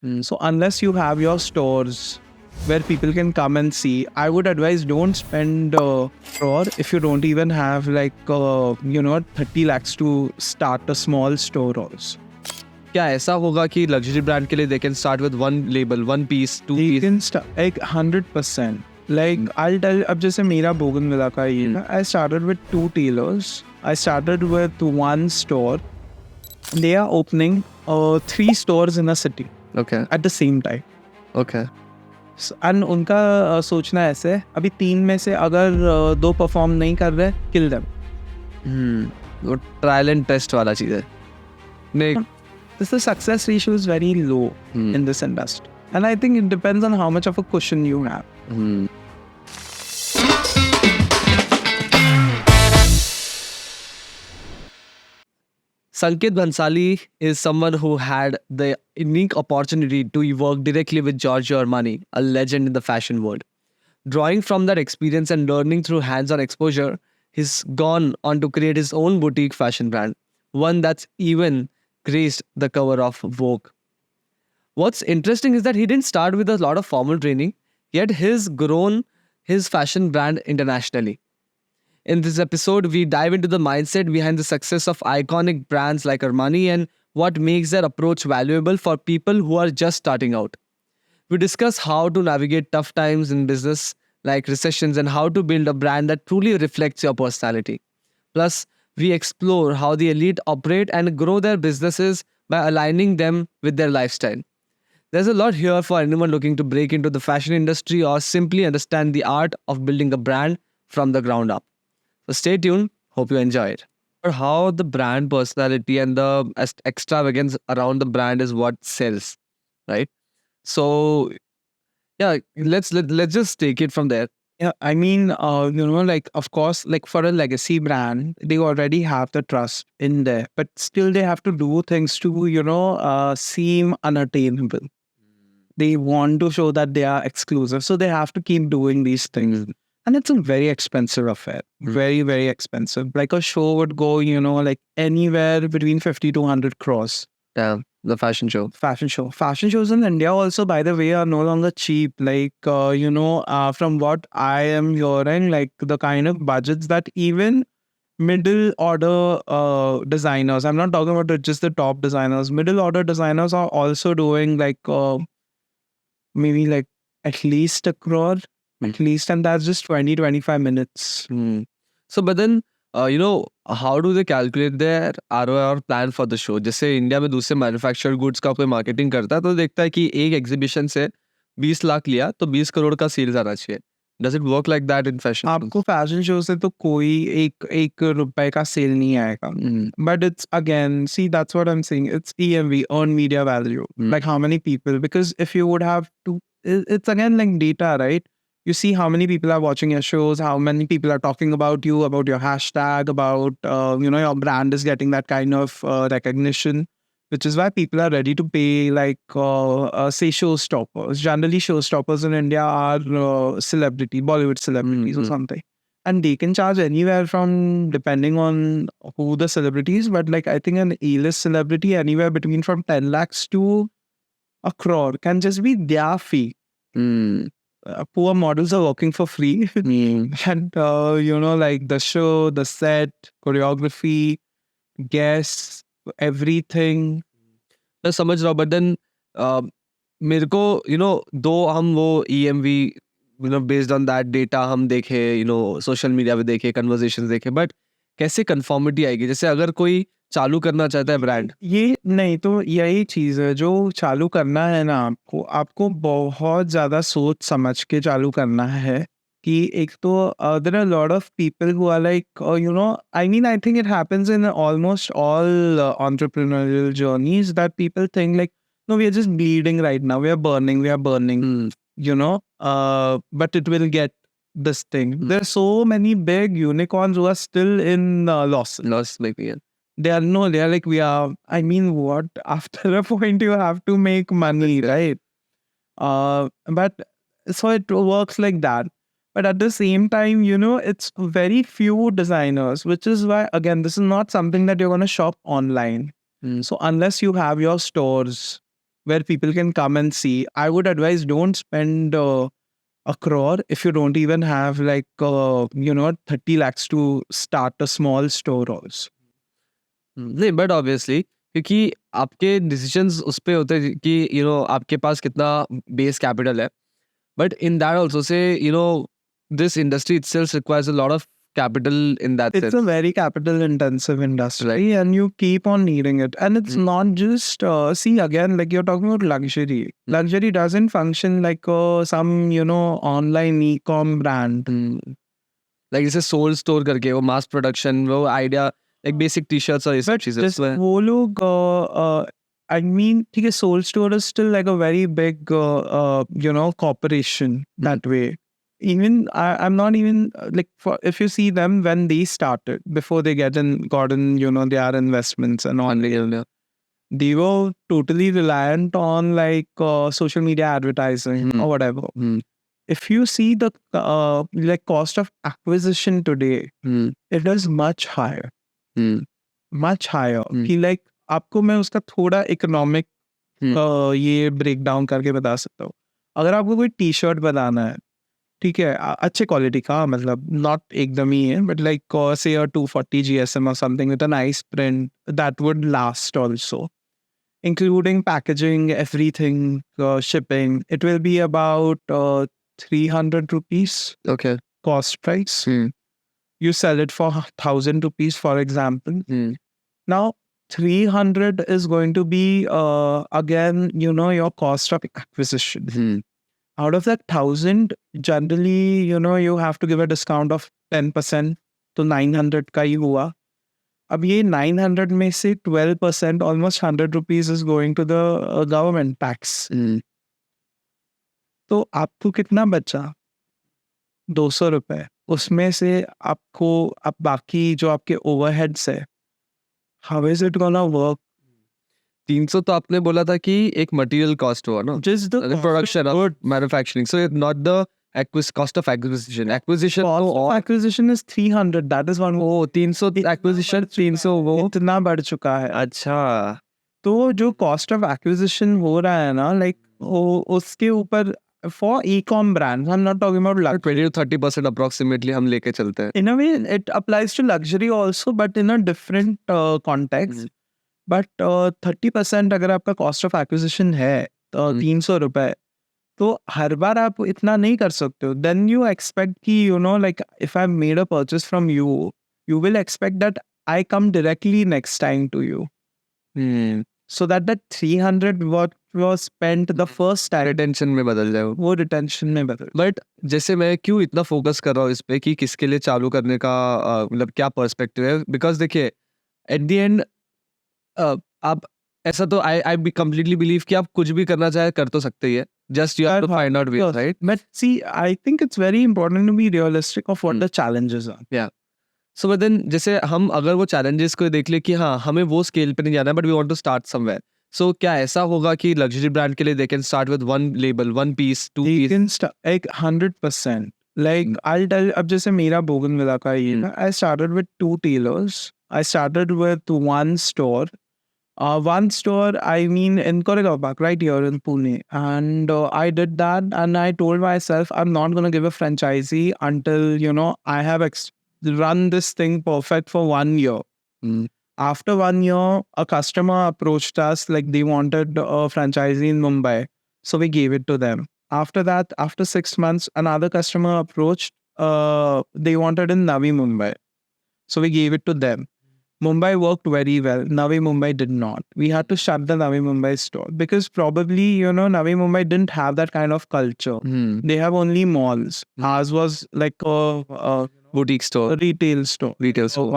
So unless you have your stores where people can come and see, I would advise don't spend crore if you don't even have like 30 lakhs to start a small store also. क्या ऐसा होगा कि luxury brand के लिए they can start with one label, one piece, two You piece? can start like 100%. Like I'll tell. अब जैसे मेरा bougainvillea का ये था, I started with 2 tailors. I started with 1 store. They are opening 3 stores in a city okay at the same time. Okay and उनका सोचना ऐसे है, अभी 3 में से अगर 2 परफॉर्म नहीं कर रहे, किल देम. वो ट्रायल एंड टेस्ट वाला चीज है. नहीं This the success ratio is very low in this industry, and I think it depends on how much of a cushion you have. Sanket Bhansali is someone who had the unique opportunity to work directly with Giorgio Armani, a legend in the fashion world. Drawing from that experience and learning through hands-on exposure, he's gone on to create his own boutique fashion brand, one that's even graced the cover of Vogue. What's interesting is that he didn't start with a lot of formal training, yet he's grown his fashion brand internationally. In this episode, we dive into the mindset behind the success of iconic brands like Armani and what makes their approach valuable for people who are just starting out. We discuss how to navigate tough times in business like recessions and how to build a brand that truly reflects your personality. Plus, we explore how the elite operate and grow their businesses by aligning them with their lifestyle. There's a lot here for anyone looking to break into the fashion industry or simply understand the art of building a brand from the ground up. So stay tuned. Hope you enjoy it. Or how the brand personality and the extravagance around the brand is what sells, right? So yeah, let's just take it from there. Yeah, I mean, like of course, like for a legacy brand, they already have the trust in there, but still they have to do things to, seem unattainable. They want to show that they are exclusive, so they have to keep doing these things. And it's a very expensive affair, very, very expensive. Like a show would go, like anywhere between 50 to 100 crores. Damn, the fashion show. Fashion shows in India also, by the way, are no longer cheap. Like from what I am hearing, like the kind of budgets that even middle order designers, I'm not talking about just the top designers, middle order designers are also doing like maybe like at least a crore, at least, and that's just 20-25 minutes. So, but then, how do they calculate their ROI or plan for the show? जैसे India में दूसरे manufactured goods का कोई marketing करता है तो देखता है कि एक एग्जीबिशन से 20 लाख लिया तो 20 करोड़ का सेल्स आना चाहिए. Does it work like that in fashion? आपको फैशन शो से तो कोई एक रुपए का सेल नहीं आएगा. But it's again, see, that's what I'm saying. It's EMV, earned media value. Like how many people, because if you would have to, it's again like data, right? You see how many people are watching your shows, how many people are talking about you, about your hashtag, about, your brand is getting that kind of recognition, which is why people are ready to pay like, say, showstoppers. Generally, showstoppers in India are Bollywood celebrities or something. And they can charge anywhere from, depending on who the celebrity is, but like I think an A-list celebrity, anywhere between from 10 lakhs to a crore can just be their fee. Poor models are working for free. And, like the show, the set, choreography, guests, everything. मैं समझ रहा हूँ, but then मेरे को दो हम वो EMV based on that data हम देखे, social media पे देखे, conversations देखे, but कैसे conformity आएगी? जैसे अगर कोई चालू करना चाहता है ब्रांड, ये नहीं तो यही चीज है जो चालू करना है ना, आपको बहुत ज्यादा सोच समझ के चालू करना है. कि एक तो there are a lot of people who are like, I mean, I think it happens in almost all entrepreneurial journeys that people think like, no, we are just bleeding right now, we are burning, but it will get this thing. There are so many big unicorns who are still in loss maybe. they are like, I mean, what, after a point you have to make money, right? But so it works like that. But at the same time, it's very few designers, which is why, again, this is not something that you're going to shop online. So unless you have your stores where people can come and see. I would advise don't spend a crore if you don't even have like 30 lakhs to start a small store also. नहीं but obviously क्योंकि आपके decisions उस पे होते हैं कि आपके पास कितना बेस कैपिटल है but in that also say this industry itself requires a lot of capital in that It's sense. a very capital intensive industry, Right. and you keep on needing it. And it's not just, see, again, like you're talking about luxury. Luxury doesn't function like some, online e-com brand. Like जैसे soul store करके वो mass production वो idea like basic t-shirts और ये सब But चीजें just वो लोग, I mean, ठीक है, Soul Store is still like a very big, corporation that way. Even I'm not even like if you see them when they started before they gotten their investments and all, they were totally reliant on like social media advertising or whatever. If you see the like cost of acquisition today, it is much higher. Much higher. कि like आपको मैं उसका थोड़ा economic ये break down करके बता सकता हूँ. अगर आपको कोई टी शर्ट बनाना है, ठीक है, अच्छे क्वालिटी का, मतलब नॉट एकदम ही है, बट लाइक से 240 GSM or something with a nice print that would last also, including packaging, everything, shipping, it will be about 300 rupees. Okay. Cost price. You sell it for 1,000 rupees, for example. Now 300 is going to be again your cost of acquisition. Out of that 1,000, generally, you have to give a discount of 10%, तो 900 का ही हुआ. अब ये 900 में से 12%, almost 100 rupees is going to the government tax. तो आपको कितना बचा? 200 रुपए. उसमें से आपको अब बाकी जो आपके ओवरहेड्स है, how is it gonna work? 300 तो आपने बोला था कि एक मटेरियल कॉस्ट हुआ ना, Just the production of manufacturing, so not the cost of acquisition. Acquisition cost of acquisition is 300. That is one. 300 acquisition, 300 वो इतना बढ़ चुका है. अच्छा. तो जो cost of acquisition हो रहा है ना, like उसके ऊपर for e-com brands, I'm not talking about luxury. 20 to 30% approximately हम लेके चलते हैं. In a way, it applies to luxury also, but in a different context. But 30% अगर आपका cost of acquisition है 300 रुपए, तो हर बार आप इतना नहीं कर सकते हो. Then you expect कि like if I made a purchase from you, you will expect that I come directly next time to you. So that 300 what was spent the first time, retention में बदल जाए वो retention में बदल. But जैसे मैं क्यों इतना फोकस कर रहा हूँ इस पे कि किसके लिए चालू करने का मतलब क्या पर्सपेक्टिव है, बिकॉज देखिए एट द एंड आप ऐसा तो आई कंप्लीटली बिलीव कि आप कुछ भी करना चाहे कर तो सकते ही है, just you have to find out ways, right? But see, I think it's very important to be realistic of what the challenges are. So but then जैसे हम अगर वो चैलेंजेस को देख ले कि हाँ हमें वो स्केल पे नहीं जाना है but we want to start somewhere, so क्या ऐसा होगा कि लग्जरी ब्रांड के लिए they can start with one label, one piece, two They piece? can start like 100%. Like I'll tell, अब जैसे मेरा बोगनविला का ये ना, I started with 2 tailors. I started with one store. One store, I mean in Koregaon Park, right here in Pune. And I did that, and I told myself I'm not going to give a franchisee until, I have run this thing perfect for 1 year. After 1 year, a customer approached us, like they wanted a franchisee in Mumbai. So we gave it to them. After that, after 6 months, another customer approached, they wanted in Navi Mumbai. So we gave it to them. Mumbai worked very well. Navi Mumbai did not. We had to shut the Navi Mumbai store because probably, Navi Mumbai didn't have that kind of culture. They have only malls. Ours was like a boutique store, retail store.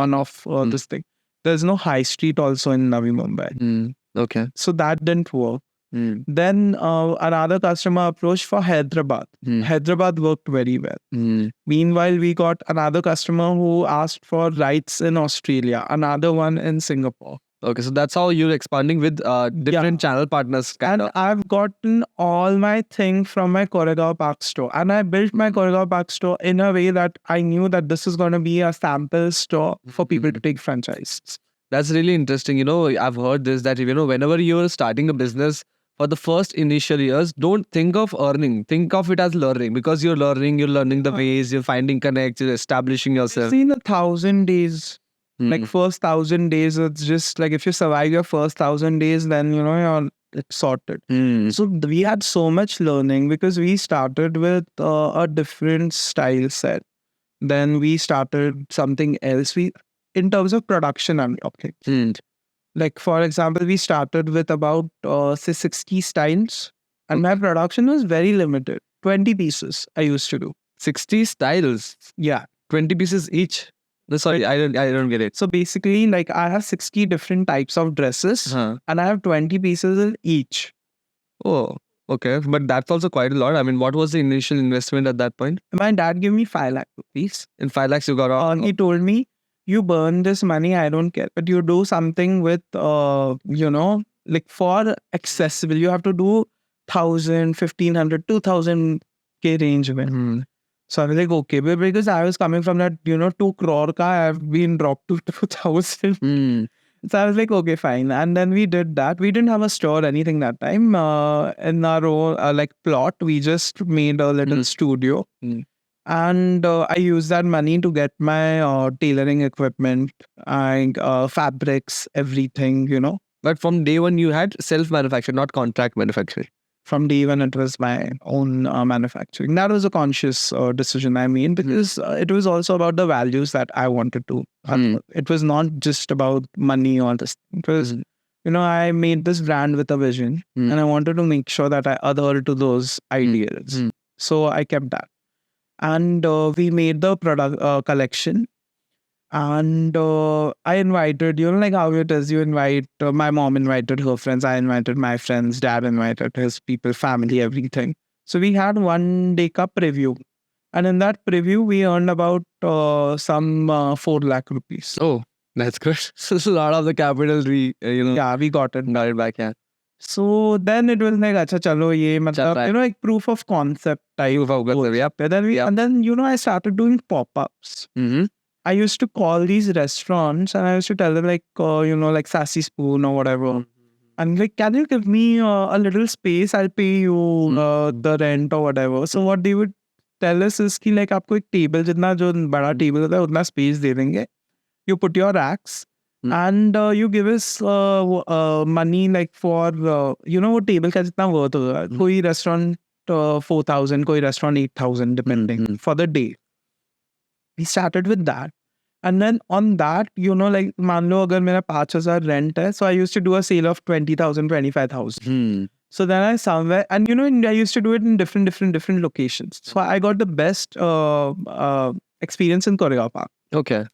One of this thing. There's no high street also in Navi Mumbai. Okay. So that didn't work. Then another customer approached for Hyderabad. Hyderabad worked very well. Meanwhile, we got another customer who asked for rights in Australia, another one in Singapore. Okay, so that's how you're expanding with different channel partners. And I've gotten all my thing from my Koregaon Park store. And I built my Koregaon Park store in a way that I knew that this is going to be a sample store for people to take franchise. That's really interesting. I've heard this, that, whenever you're starting a business, for the first initial years, don't think of earning. Think of it as learning, because you're learning the ways, you're finding connects, you're establishing I've yourself. seen 1,000 days. Like Mm. first 1,000 days, it's just like if you survive your first 1,000 days, then you're like sorted. Mm. So we had so much learning because we started with a different style set. Then we started something else. In terms of production, I'm talking. Mm. Like for example, we started with about say 60 styles, and my production was very limited. 20 pieces I used to do. 60 styles, Yeah. 20 pieces each. No, sorry, I don't get it. So basically, like I have 60 different types of dresses, Huh. and I have 20 pieces in each. Oh, okay. But that's also quite a lot. I mean, what was the initial investment at that point? My dad gave me 5 lakh rupees. In 5 lakhs, you got all. He told me, you burn this money, I don't care. But you do something with, like for accessible, you have to do 1,000, 1,500, 2,000 K range. Mm. So I was like, okay. But because I was coming from that, 2 crore ka, I've been dropped to 2,000. Mm. So I was like, okay, fine. And then we did that. We didn't have a store or anything that time. In our own like plot, we just made a little studio. Mm. And I used that money to get my tailoring equipment and fabrics, everything. But from day one, you had self-manufactured, not contract manufacturing. From day one, it was my own manufacturing. That was a conscious decision I made because it was also about the values that I wanted to. It was not just about money or this. It was, I made this brand with a vision and I wanted to make sure that I adhere to those ideals. So I kept that. And we made the product collection. And I invited, like how it is, you invite, my mom invited her friends, I invited my friends, dad invited his people, family, everything. So we had 1 day ka preview. And in that preview, we earned about some 4 lakh rupees. Oh, that's good. So a lot of the capital, Yeah, we got it. got it back, yeah. So then it was like, acha chalo ye matlab, like proof of concept type. Proof of concept, yeah. And then, I started doing pop-ups. Mm-hmm. I used to call these restaurants and I used to tell them like, like Sassy Spoon or whatever. And like, can you give me a little space? I'll pay you the rent or whatever. So what they would tell us is कि like आपको एक table जितना जो बड़ा table होता है उतना space दे देंगे. You put your racks and you give us money like for वो table का जितना worth होगा. कोई restaurant 4,000, कोई restaurant 8,000 depending for the day. We started with that. And then on that, like, मान लो अगर मेरा 5,000 rent है, so I used to do a sale of 20,000, 25,000. So then I somewhere, and I used to do it in different locations. So I got the best experience in Koregaon Park. Okay.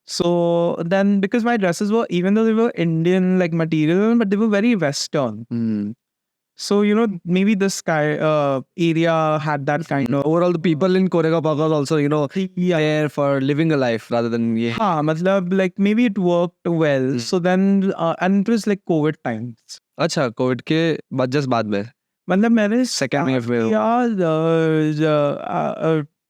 So then, because my dresses were, even though they were Indian like material, but they were very Western. So, maybe this area had that kind of... Overall, the people in Koregaon Park was also, there for living a life rather than... matlab, like maybe it worked well. So then, and it was like COVID times. अच्छा, COVID के just बाद में. मतलब मैंने Second wave में.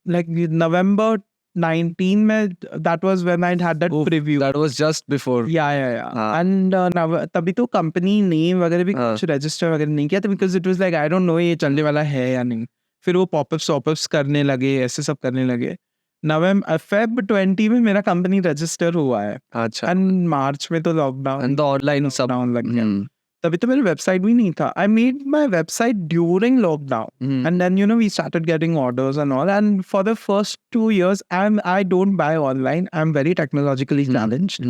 Like November 19 में, that was when I had that preview. That was just before. Yeah. And तभी तो company name वगैरह भी कुछ register वगैरह नहीं किया था because it was like I don't know ये चलने वाला है या नहीं. फिर वो pop-ups करने लगे, ऐसे सब करने लगे. Feb 20 में मेरा company register हुआ है. अच्छा. And March में तो lockdown. And the online lockdown लग गया. तभी तो मेरा website भी नहीं था. I made my website during lockdown. And then, we started getting orders and all. And for the first 2 years, I don't buy online. I'm very technologically challenged.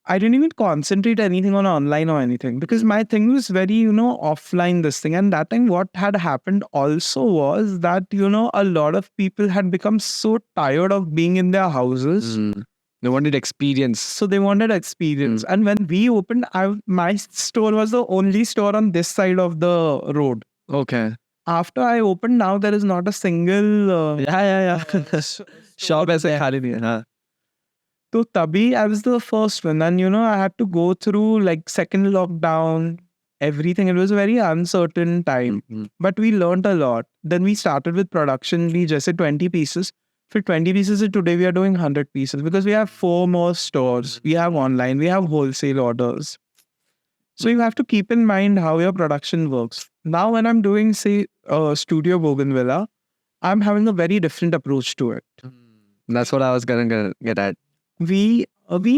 I didn't even concentrate anything on online or anything because my thing was very, offline this thing. And that time what had happened also was that, a lot of people had become so tired of being in their houses. They wanted experience. So they wanted experience. And when we opened, my store was the only store on this side of the road. Okay. After I opened, now there is not a single... shop ऐसे खाली नहीं है. हाँ. So tabhi, I was the first one. And, I had to go through like second lockdown, everything. It was a very uncertain time. But we learned a lot. Then we started with production. We just said 20 pieces. For 20 pieces, today we are doing 100 pieces because we have 4 more stores. We have online. We have wholesale orders. So you have to keep in mind how your production works. Now, when I'm doing, say, Studio Bougainvillea, I'm having a very different approach to it. That's what I was gonna get at. We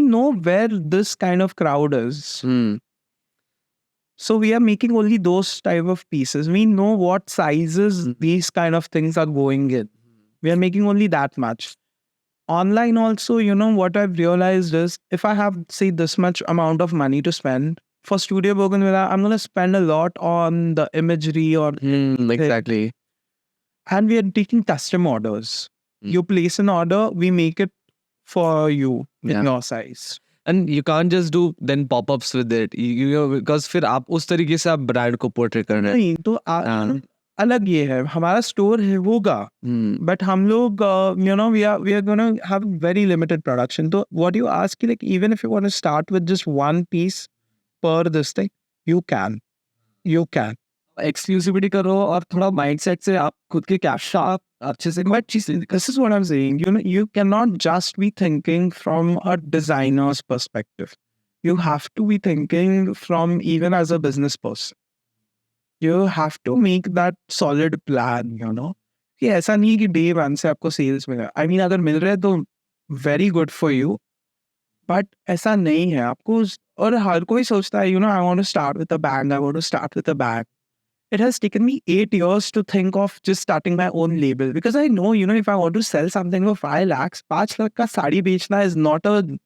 know where this kind of crowd is. So we are making only those type of pieces. We know what sizes these kind of things are going in. We are making only that much. Online also, what I've realized is if I have, say, this much amount of money to spend for Studio Bougainvillea, I'm going to spend a lot on the imagery or Exactly. and we are taking custom orders. You place an order, we make it for you in your size. And you can't just do then pop-ups with it. Because फिर आप उस तरीके से आप brand को portrait कर रहे हैं. नहीं तो अलग ये है हमारा स्टोर है होगा बट हम लोग we are gonna have very limited production तो what you ask like even if you want to start with just one piece पर this thing you can exclusivity करो और थोड़ा माइंडसेट से आप खुद के कैप्शन आप अच्छे से But this is what I'm saying. You cannot just be thinking from a designer's perspective. You have to be thinking from even as a business person. You have to make that solid plan, कि ऐसा नहीं कि day one से आपको sales मिले. I mean, अगर मिल रहे हैं तो very good for you. But ऐसा नहीं है आपको और हर कोई सोचता है, I want to start with a bang. I want to start with a bang. It has taken me 8 years to think of just starting my own label because I know, if I want to sell something for 5 lakhs, 5 lakh का साड़ी बेचना is not a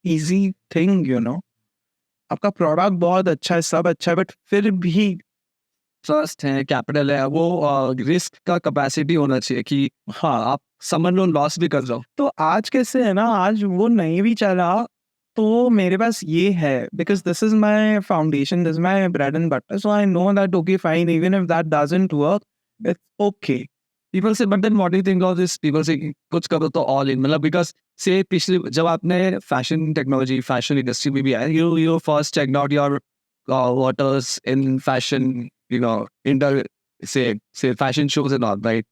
easy thing, आपका product बहुत अच्छा है, सब अच्छा है, but फिर भी ट्रस्ट है, कैपिटल है, वो रिस्क का कैपेसिटी होना चाहिए कि हाँ आप समझ लो लॉस भी कर जाओ. तो आज कैसे है ना, आज वो नहीं भी चला तो मेरे पास ये है because this is my foundation, this is my bread and butter, so I know that okay fine, even if that doesn't work, it's okay. People say, but then what do you think of this? People say कुछ करो तो all in, मतलब because say पिछले जब आपने fashion technology fashion industry में भी आए, you first checked out your waters in fashion, say fashion shows and all, right?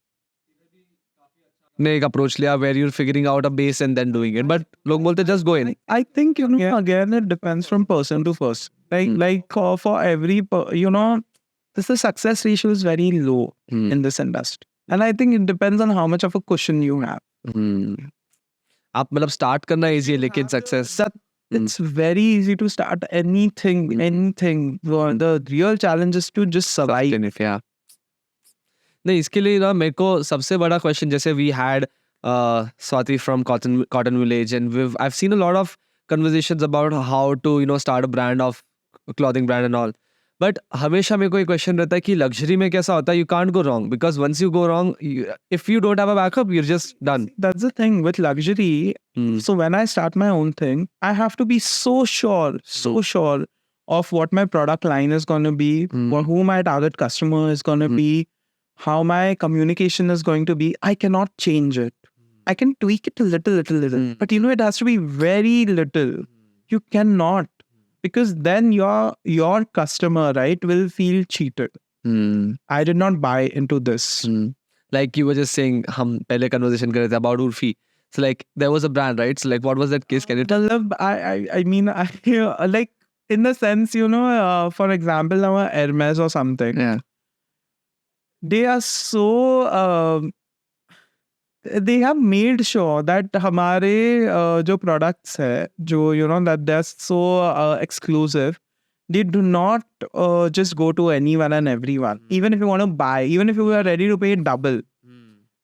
ने एक approach लिया where you're figuring out a base and then doing it, but लोग बोलते just go in. I think again it depends from person to person. Like for every the success ratio is very low in this industry, and I think it depends on how much of a cushion you have. आप मतलब start करना easy है लेकिन success. It's very easy to start anything. The real challenge is to just survive. Yeah. नहीं इसके लिए ना मेरे को सबसे बड़ा क्वेश्चन जैसे we had Swati from cotton village and I've seen a lot of conversations about how to start a brand of clothing brand and all, but हमेशा मेरे को एक क्वेश्चन रहता है कि लग्जरी में कैसा होता है, you can't go wrong because once you go wrong, if you don't have a backup, you're just done. That's the thing with luxury. So when I start my own thing, I have to be so sure of what my product line is going to be, who my target customer is going to be, how my communication is going to be. I cannot change it. I can tweak it a little, but it has to be very little. You cannot, because then your customer, right, will feel cheated. I did not buy into this. Like you were just saying, हम पहले conversation कर रहे थे about Urfi. So like there was a brand, right? So like what was that case? Can you tell? I mean, like in the sense, for example, now Hermes or something. Yeah. They are so they have made sure that हमारे जो products है जो that they're so exclusive, they do not just go to anyone and everyone. Even if you want to buy, even if you are ready to pay double.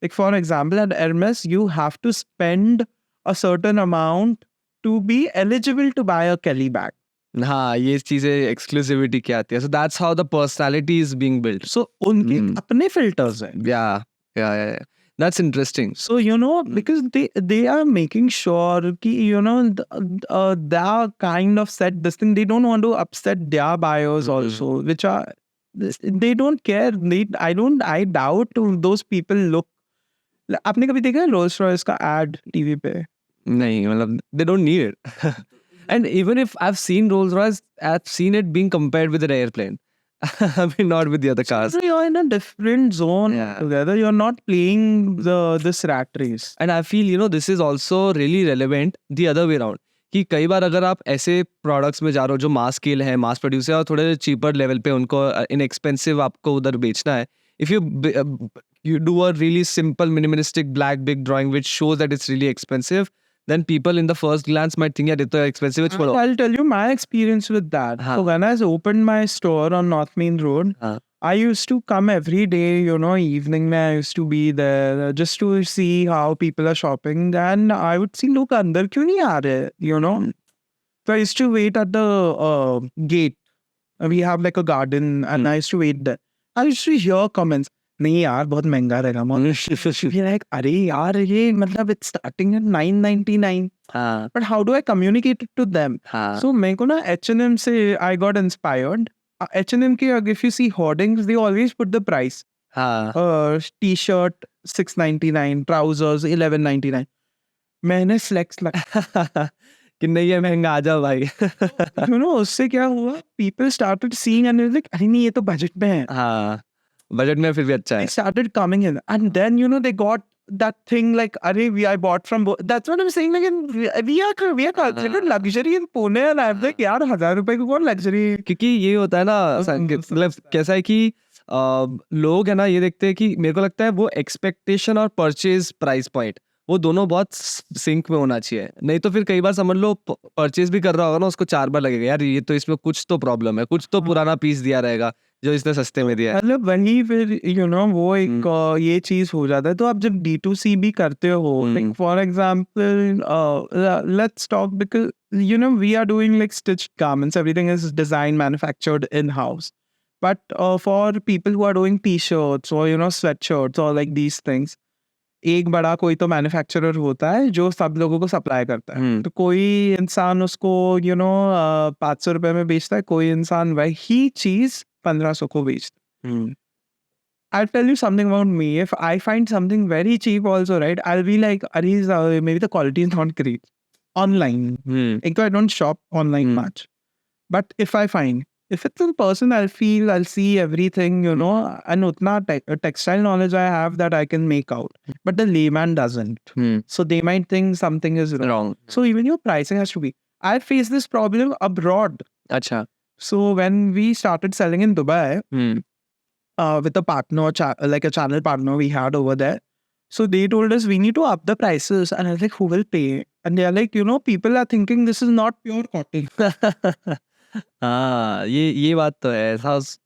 Like for example, at Hermes, you have to spend a certain amount to be eligible to buy a Kelly bag. हाँ ये चीजें exclusivity क्या आती है. So that's how the personality is being built. So उनके अपने filters हैं. Yeah. That's interesting. So because they are making sure कि they are kind of set this thing. They don't want to upset their buyers also, which are they don't care. I doubt those people look. आपने कभी देखा है Rolls Royce का ad TV पे? नहीं मतलब they don't need it. And even if I've seen Rolls Royce, I've seen it being compared with an airplane. I mean, not with the other cars. So you're in a different zone together. You're not playing this rat race. And I feel, this is also really relevant the other way around. कि कई बार अगर आप ऐसे products में जा रहे हो जो मास स्केल है, मास प्रोड्यूस है और थोड़े चीपर लेवल पे उनको इनएक्सपेंसिव आपको उधर बेचना है, if you do a really simple minimalistic black big drawing which shows that it's really expensive, then people in the first glance might think यार ये तो expensive है, छोड़ो. I'll tell you my experience with that. हाँ. So when I opened my store on North Main Road, हाँ. I used to come every day, you know, evening mein I used to be there just to see how people are shopping. And I would see, look, andar kyun nahi aa rahe, you know. So I used to wait at the gate. We have like a garden and I used to wait there. I used to hear comments. नहीं यार बहुत महंगा रहेगा बहुत like अरे यार ये मतलब it's starting at 999. हाँ. But how do I communicate it to them? हाँ. So मेरे को ना H&M से I got inspired. H&M के if you see hoardings, they always put the price. हाँ. T-shirt 699, trousers 1199. मैंने flex लगा कि नहीं ये महंगा, आ जाओ भाई. you know उससे क्या हुआ? People started seeing and they were like अरे नहीं ये तो budget में है. हाँ, बजट में फिर भी अच्छा है. They started coming in and then you know they got that thing like अरे I bought from that's what I'm saying, like we are considered luxury in Pune and I'm like यार 1000 रुपए को कौन luxury. क्योंकि ये होता है ना संकेत, मतलब कैसा है कि लोग है ना ये देखते हैं कि मेरे को लगता है वो एक्सपेक्टेशन और परचेज प्राइस पॉइंट वो दोनों बहुत सिंक में होना चाहिए. नहीं तो फिर कई बार समझ लो परचेज भी कर रहा होगा ना, उसको 4 बार लगेगा यार ये तो इसमें कुछ तो प्रॉब्लम है, कुछ तो पुराना पीस दिया रहेगा जो इसने सस्ते में दिया है. मतलब वही फिर you know वो एक ये चीज हो जाता है. तो आप जब D2C भी करते हो, like for example let's talk because you know we are doing like stitched garments, everything is designed manufactured in house. But for people who are doing t-shirts or you know sweatshirts or like these things, एक बड़ा कोई तो manufacturer होता है जो सब लोगों को सप्लाई करता है. तो कोई इंसान उसको you know 500 रुपए में बेचता है, कोई इंसान वही चीज 1500 को बेचता है. I'll tell you something about me. If I find something very cheap also, right, I'll be like, maybe the quality is not great. Online. I don't shop online much. But if I find, if it's in person, I'll see everything, you know, and utna textile knowledge I have that I can make out. But the layman doesn't. So they might think something is wrong. So even your pricing has to be. I face this problem abroad. अच्छा. So when we started selling in Dubai, with a partner, like a channel partner we had over there. So they told us we need to up the prices. And I was like, who will pay? And they're like, you know, people are thinking this is not pure cotton. हाँ, ये बात तो है.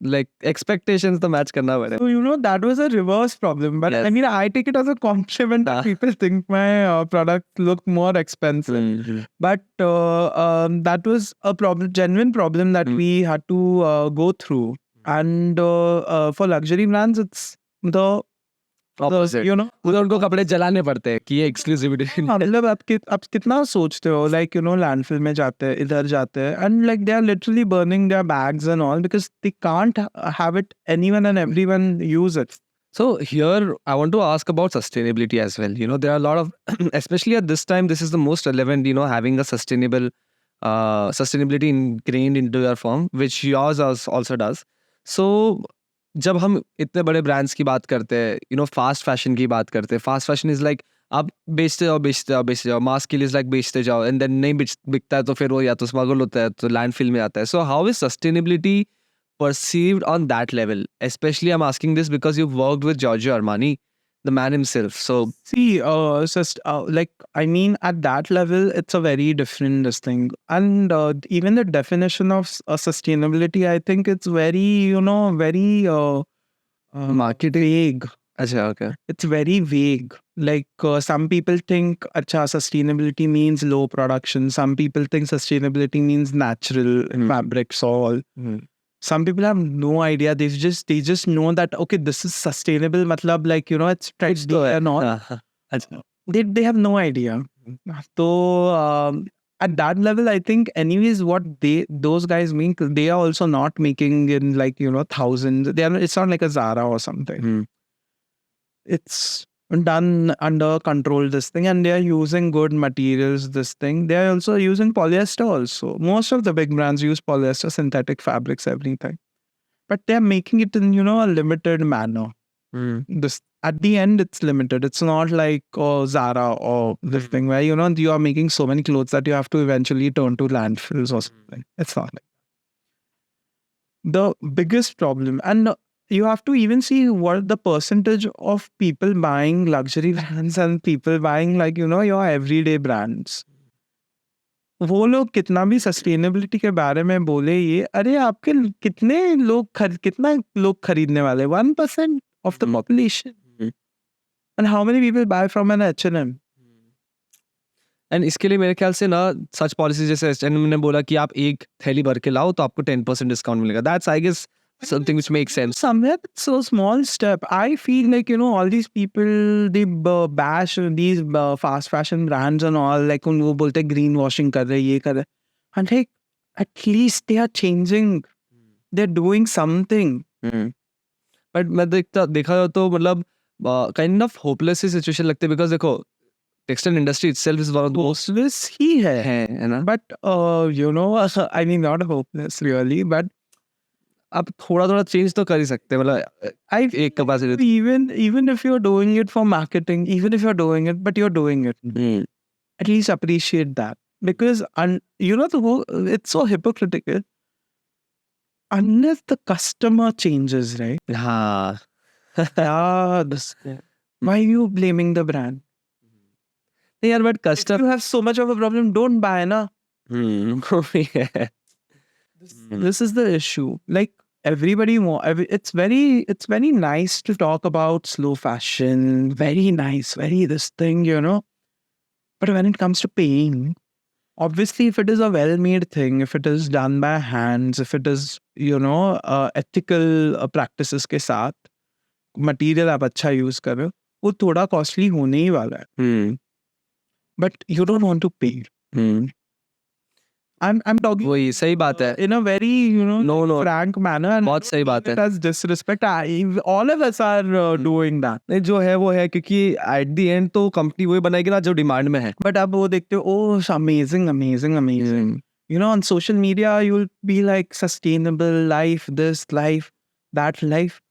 Like expectations तो match करना पड़े. So, you know, that was a reverse problem. But I mean, I take it as a compliment that people think my product look more expensive. But that was a problem, genuine problem that we had to go through. And for luxury brands, it's the opposite. You know, उधर उनको कपड़े जलाने पड़ते हैं कि ये exclusivity. मतलब आप कितना सोचते हो, like you know, landfill में जाते हैं, इधर जाते हैं, and like they are literally burning their bags and all because they can't have it anyone and everyone use it. So here I want to ask about sustainability as well. You know, there are a lot of, especially at this time, this is the most relevant. You know, having a sustainability ingrained into your firm, which yours also does. So जब हम इतने बड़े brands की बात करते हैं, you know fast fashion की बात करते हैं, फास्ट फैशन इज लाइक आप बेचते जाओ, मास के लिए लाइक बेचते जाओ, एंड देन नहीं बिकता है तो फिर वो या तो स्मगल होता है तो लैंडफिल में आता है. So how is sustainability perceived on that level? Especially I'm asking this because you've worked with Giorgio Armani, the man himself. So see, like I mean, at that level, it's a very different this thing, and even the definition of sustainability, I think it's very, you know, very market vague. Achha, okay. It's very vague. Like some people think, sustainability means low production. Some people think sustainability means natural fabrics, all. Some people have no idea. They just know that okay, this is sustainable. Matlab, like you know, it's and all. They have no idea. So at that level, I think anyways, what those guys mean, they are also not making in like you know thousands. It's not like a Zara or something. It's done under control, this thing, and they are using good materials, this thing. They are also using polyester also. Most of the big brands use polyester, synthetic fabrics, everything. But they are making it in, you know, a limited manner. at the end it's limited. It's not like Zara or this thing where you know you are making so many clothes that you have to eventually turn to landfills or something. It's not like the biggest problem. And you have to even see what the percentage of people buying luxury brands and people buying like you know your everyday brands. वो लोग कितना भी sustainability के बारे में बोले ये अरे आपके कितने लोग कितना लोग खरीदने वाले 1% of the population. And how many people buy from an H&M? And इसके लिए मेरे ख्याल से ना सच पॉलिसी जैसे H&M ने बोला कि आप एक थैली भर के लाओ तो आपको 10% डिस्काउंट मिलेगा. That's I guess something which makes sense. Somewhere it's a small step. I feel like you know all these people they bash these fast fashion brands and all like वो बोलते हैं greenwashing कर रहे ये कर रहे and like at least they are changing. They're doing something. But मैं देखा जाए तो मतलब काइंड ऑफ होपलेस सी सिचुएशन लगती है बिकॉज देखो textile industry itself is one of the most Hopeless ही है ना. but you know I mean not hopeless really but आप थोड़ा चेंज तो कर ही सकते हैं मतलब I एक capacity. even if you're doing it for marketing, even if you're doing it, but you're doing it, at least appreciate that because you know the whole it's so hypocritical. Unless the customer changes, right? हाँ. Why are you blaming the brand? नहीं यार but If customer you have so much of a problem, don't buy, na. This is the issue. Like everybody it's very nice to talk about slow fashion, very nice, very this thing, you know. But when it comes to paying, obviously if it is a well-made thing, if it is done by hands, if it is, you know, ethical practices के साथ material आप अच्छा use कर रहे हो, वो थोड़ा costly होने ही वाला है. But you don't want to pay. I'm talking वही सही बात है. in a very you know No. frank manner and बहुत सही बात है. as disrespect. All of us are doing that. नहीं जो है वो है क्योंकि एट द एंड तो कंपनी वही बनाएगी ना जो डिमांड में है. But अब वो देखते हो oh amazing. You know on social media you'll be like sustainable life, this life, that life.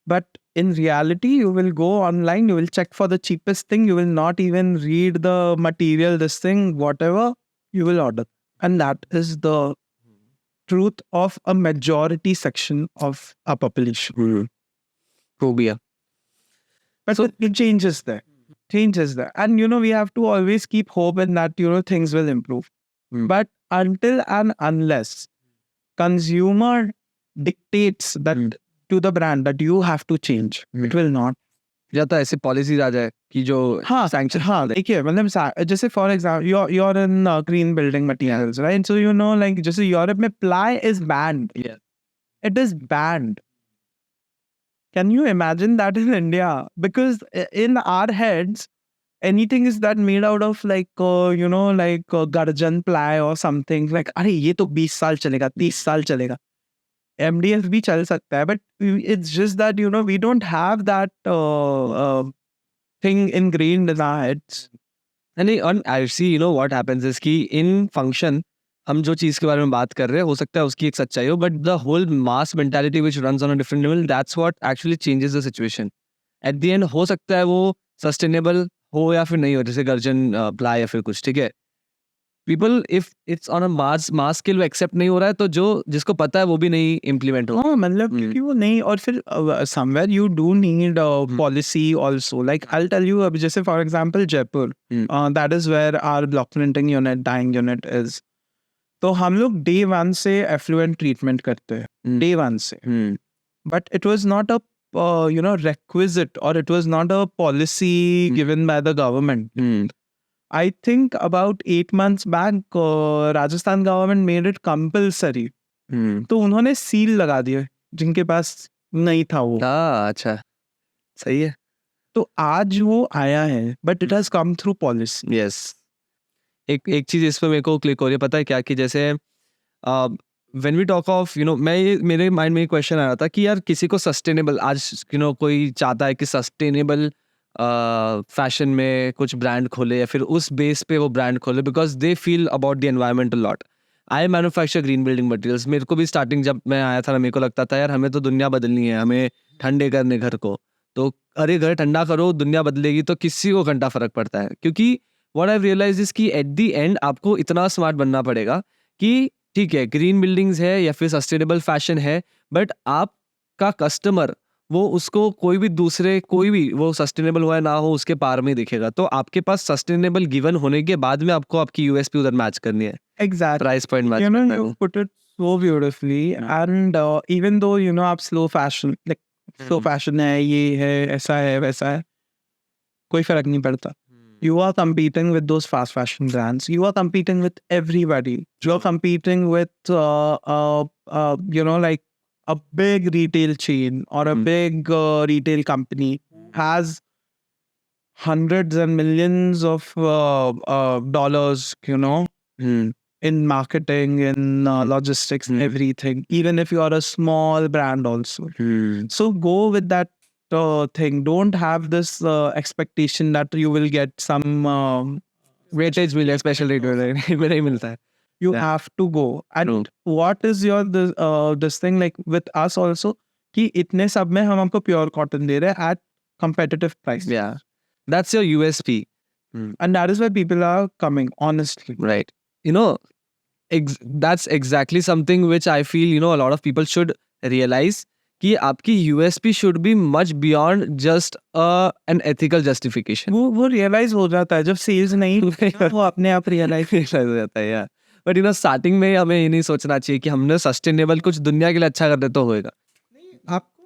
But in reality you will go online, you will check for the cheapest thing, you will not even read the material, this thing, whatever, you will order. And that is the truth of a majority section of our population. वो भी है. But it changes there. And you know, we have to always keep hope in that, you know, things will improve. But until and unless consumer dictates that to the brand that you have to change, it will not. या तो ऐसी policies आ जाए कि जो हाँ देखिए मतलब जैसे for example you're in green building materials, right? So you know like जैसे यूरोप में ply is banned. Yes. It is banned. Can you imagine that in India? Because in our heads anything is that made out of like you know like garjan ply or something like अरे ये तो 20 साल चलेगा 30 साल चलेगा. MDF भी चल सकता है, but it's just that you know we don't have that thing ingrained in our heads. And I see you know what happens is कि in function हम जो चीज के बारे में बात कर रहे हैं हो सकता है उसकी एक सच्चाई हो but the whole mass mentality which runs on a different level that's what actually changes the situation. At the end हो सकता है वो सस्टेनेबल हो या फिर नहीं हो जैसे गर्जन प्लाई या फिर कुछ ठीक है. People if it's on a mass scale वो एक्सेप्ट नहीं हो रहा है तो जो जिसको पता है वो भी नहीं इम्प्लीमेंट हो. हाँ मतलब क्योंकि वो नहीं और फिर somewhere you do need policy also. Like I'll tell you अभी जैसे for example Jaipur, that is where our block printing unit, dyeing unit is. तो हम लोग day 1 से effluent treatment करते हैं day 1 से. But it was not a you know requisite or it was not a policy given by the government. I think about 8 months back, Rajasthan government made it compulsory. तो उन्होंने seal लगा दिए जिनके पास नहीं था वो. अच्छा सही है. तो आज वो आया है but it has come through policy. Yes. एक चीज इस पे मेरे को क्लिक हो रही है पता है क्या कि जैसे when we talk of you know मेरे माइंड में क्वेश्चन आ रहा था कि यार किसी को सस्टेनेबल आज you know कोई चाहता है कि सस्टेनेबल फैशन में कुछ ब्रांड खोले या फिर उस बेस पे वो ब्रांड खोले because they feel about the environment a lot. I manufacture green building materials. मेरे को भी स्टार्टिंग जब मैं आया था ना मेरे को लगता था यार हमें तो दुनिया बदलनी है हमें ठंडे करने घर को. तो अरे घर ठंडा करो दुनिया बदलेगी, तो किसी को घंटा फर्क पड़ता है। क्योंकि व्हाट आई रियलाइज इज कि एट द एंड आपको इतना स्मार्ट बनना पड़ेगा कि ठीक है ग्रीन बिल्डिंग्स है या फिर सस्टेनेबल फैशन है, बट आपका कस्टमर वो उसको कोई भी वो सस्टेनेबल हुआ है ना हो उसके पार में दिखेगा। तो आपके पास सस्टेनेबल गिवन होने के बाद में आपको आपकी यूएसपी उधर मैच करनी है, Exactly. Price point match You know, करना you है। put it so beautifully. And even though, you know, आप slow fashion, like slow fashion है, ये है, ऐसा है, वैसा है, कोई फर्क नहीं पड़ता. You are competing with those fast fashion brands. You are competing with everybody. You are competing with, you know, like a big retail chain or a big retail company has hundreds and millions of dollars, you know, in marketing, in logistics, and everything. Even if you are a small brand, also. So go with that thing. Don't have this expectation that you will get some weightage मिले, special rate में नहीं मिलता है। you Yeah. have to go. And True. what is your this thing like with us also कि इतने सब में हम आपको प्योर कॉटन दे रहे हैं at competitive price. Yeah, that's your USP. And that is why people are coming, honestly. Right. You know, that's exactly something which I feel, you know, a lot of people should realize कि आपकी USP should be much beyond just an ethical justification. वो realize हो जाता है जब sales नहीं वो अपने आप realize Realize हो जाता है, yeah. But you know, starting में हमें ये नहीं सोचना चाहिए कि हमने सस्टेनेबल कुछ दुनिया के लिए अच्छा कर दे तो होएगा। आपको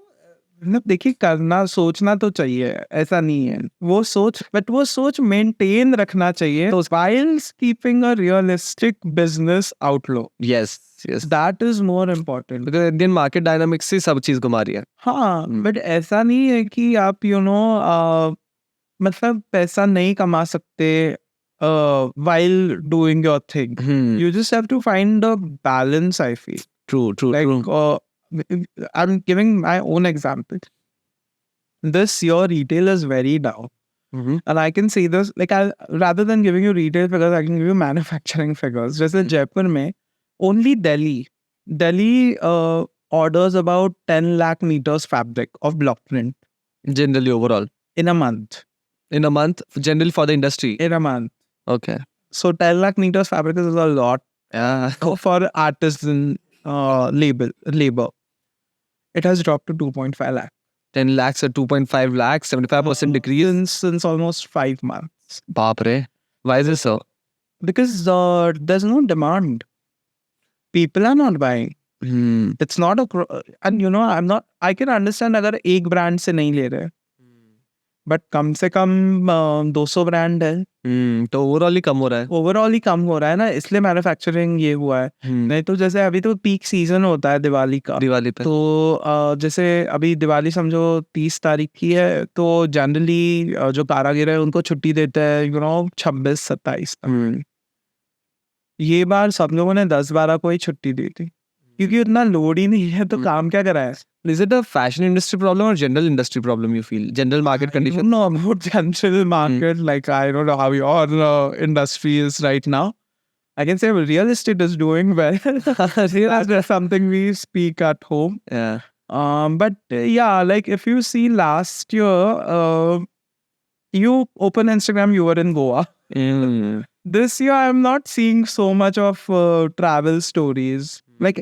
मतलब देखिए करना सोचना तो चाहिए, ऐसा नहीं है वो सोच, बट वो सोच मेंटेन रखना चाहिए while keeping a realistic business outlook. Yes, yes. That is more important. Because Indian market dynamics से सब चीज घुमा रही है। हाँ, बट ऐसा नहीं है कि आप मतलब पैसा नहीं कमा सकते while doing your thing. You just have to find a balance, I feel. True, true, Like, true. I'm giving my own example. This year, retail is very down. And I can say this, like, rather than giving you retail figures, I can give you manufacturing figures. Just in Jaipur, only Delhi orders about 10 lakh meters fabric of block print Generally overall. in a month. In a month, generally for the industry. In a month. Okay. So 10 lakh meters fabric is a lot Yeah. for artisan labor. It has dropped to 2.5 lakh. 10 lakhs or 2.5 lakhs, 75% decrease. Since almost 5 months. Baap re. Why is this so? Because there's no demand. People are not buying. It's not and you know, I can understand अगर एक brand से नहीं ले रहे, but कम से कम 200 brand है, तो overall ही कम हो रहा है। ओवरऑल ही कम हो रहा है ना, इसलिए मैन्युफैक्चरिंग ये हुआ है। नहीं तो जैसे अभी तो पीक सीजन होता है दिवाली का, दिवाली पे तो जैसे अभी दिवाली समझो 30 तारीख की है, तो जनरली जो कारागिर है उनको छुट्टी देते हैं 26-27 तक। ये बार सब लोगों ने 10-12 को ही छुट्टी दी थी क्योंकि उतना लोड ही नहीं है, तो काम क्या कराए। Is it a fashion industry problem or general industry problem, you feel? General market I condition? don't know about general market. Like, I don't know how your industry is right now. I can say real estate is doing well. That's something we speak at home. Yeah. But yeah, like if you see last year, you open Instagram, you were in Goa. This year, I'm not seeing so much of travel stories. Like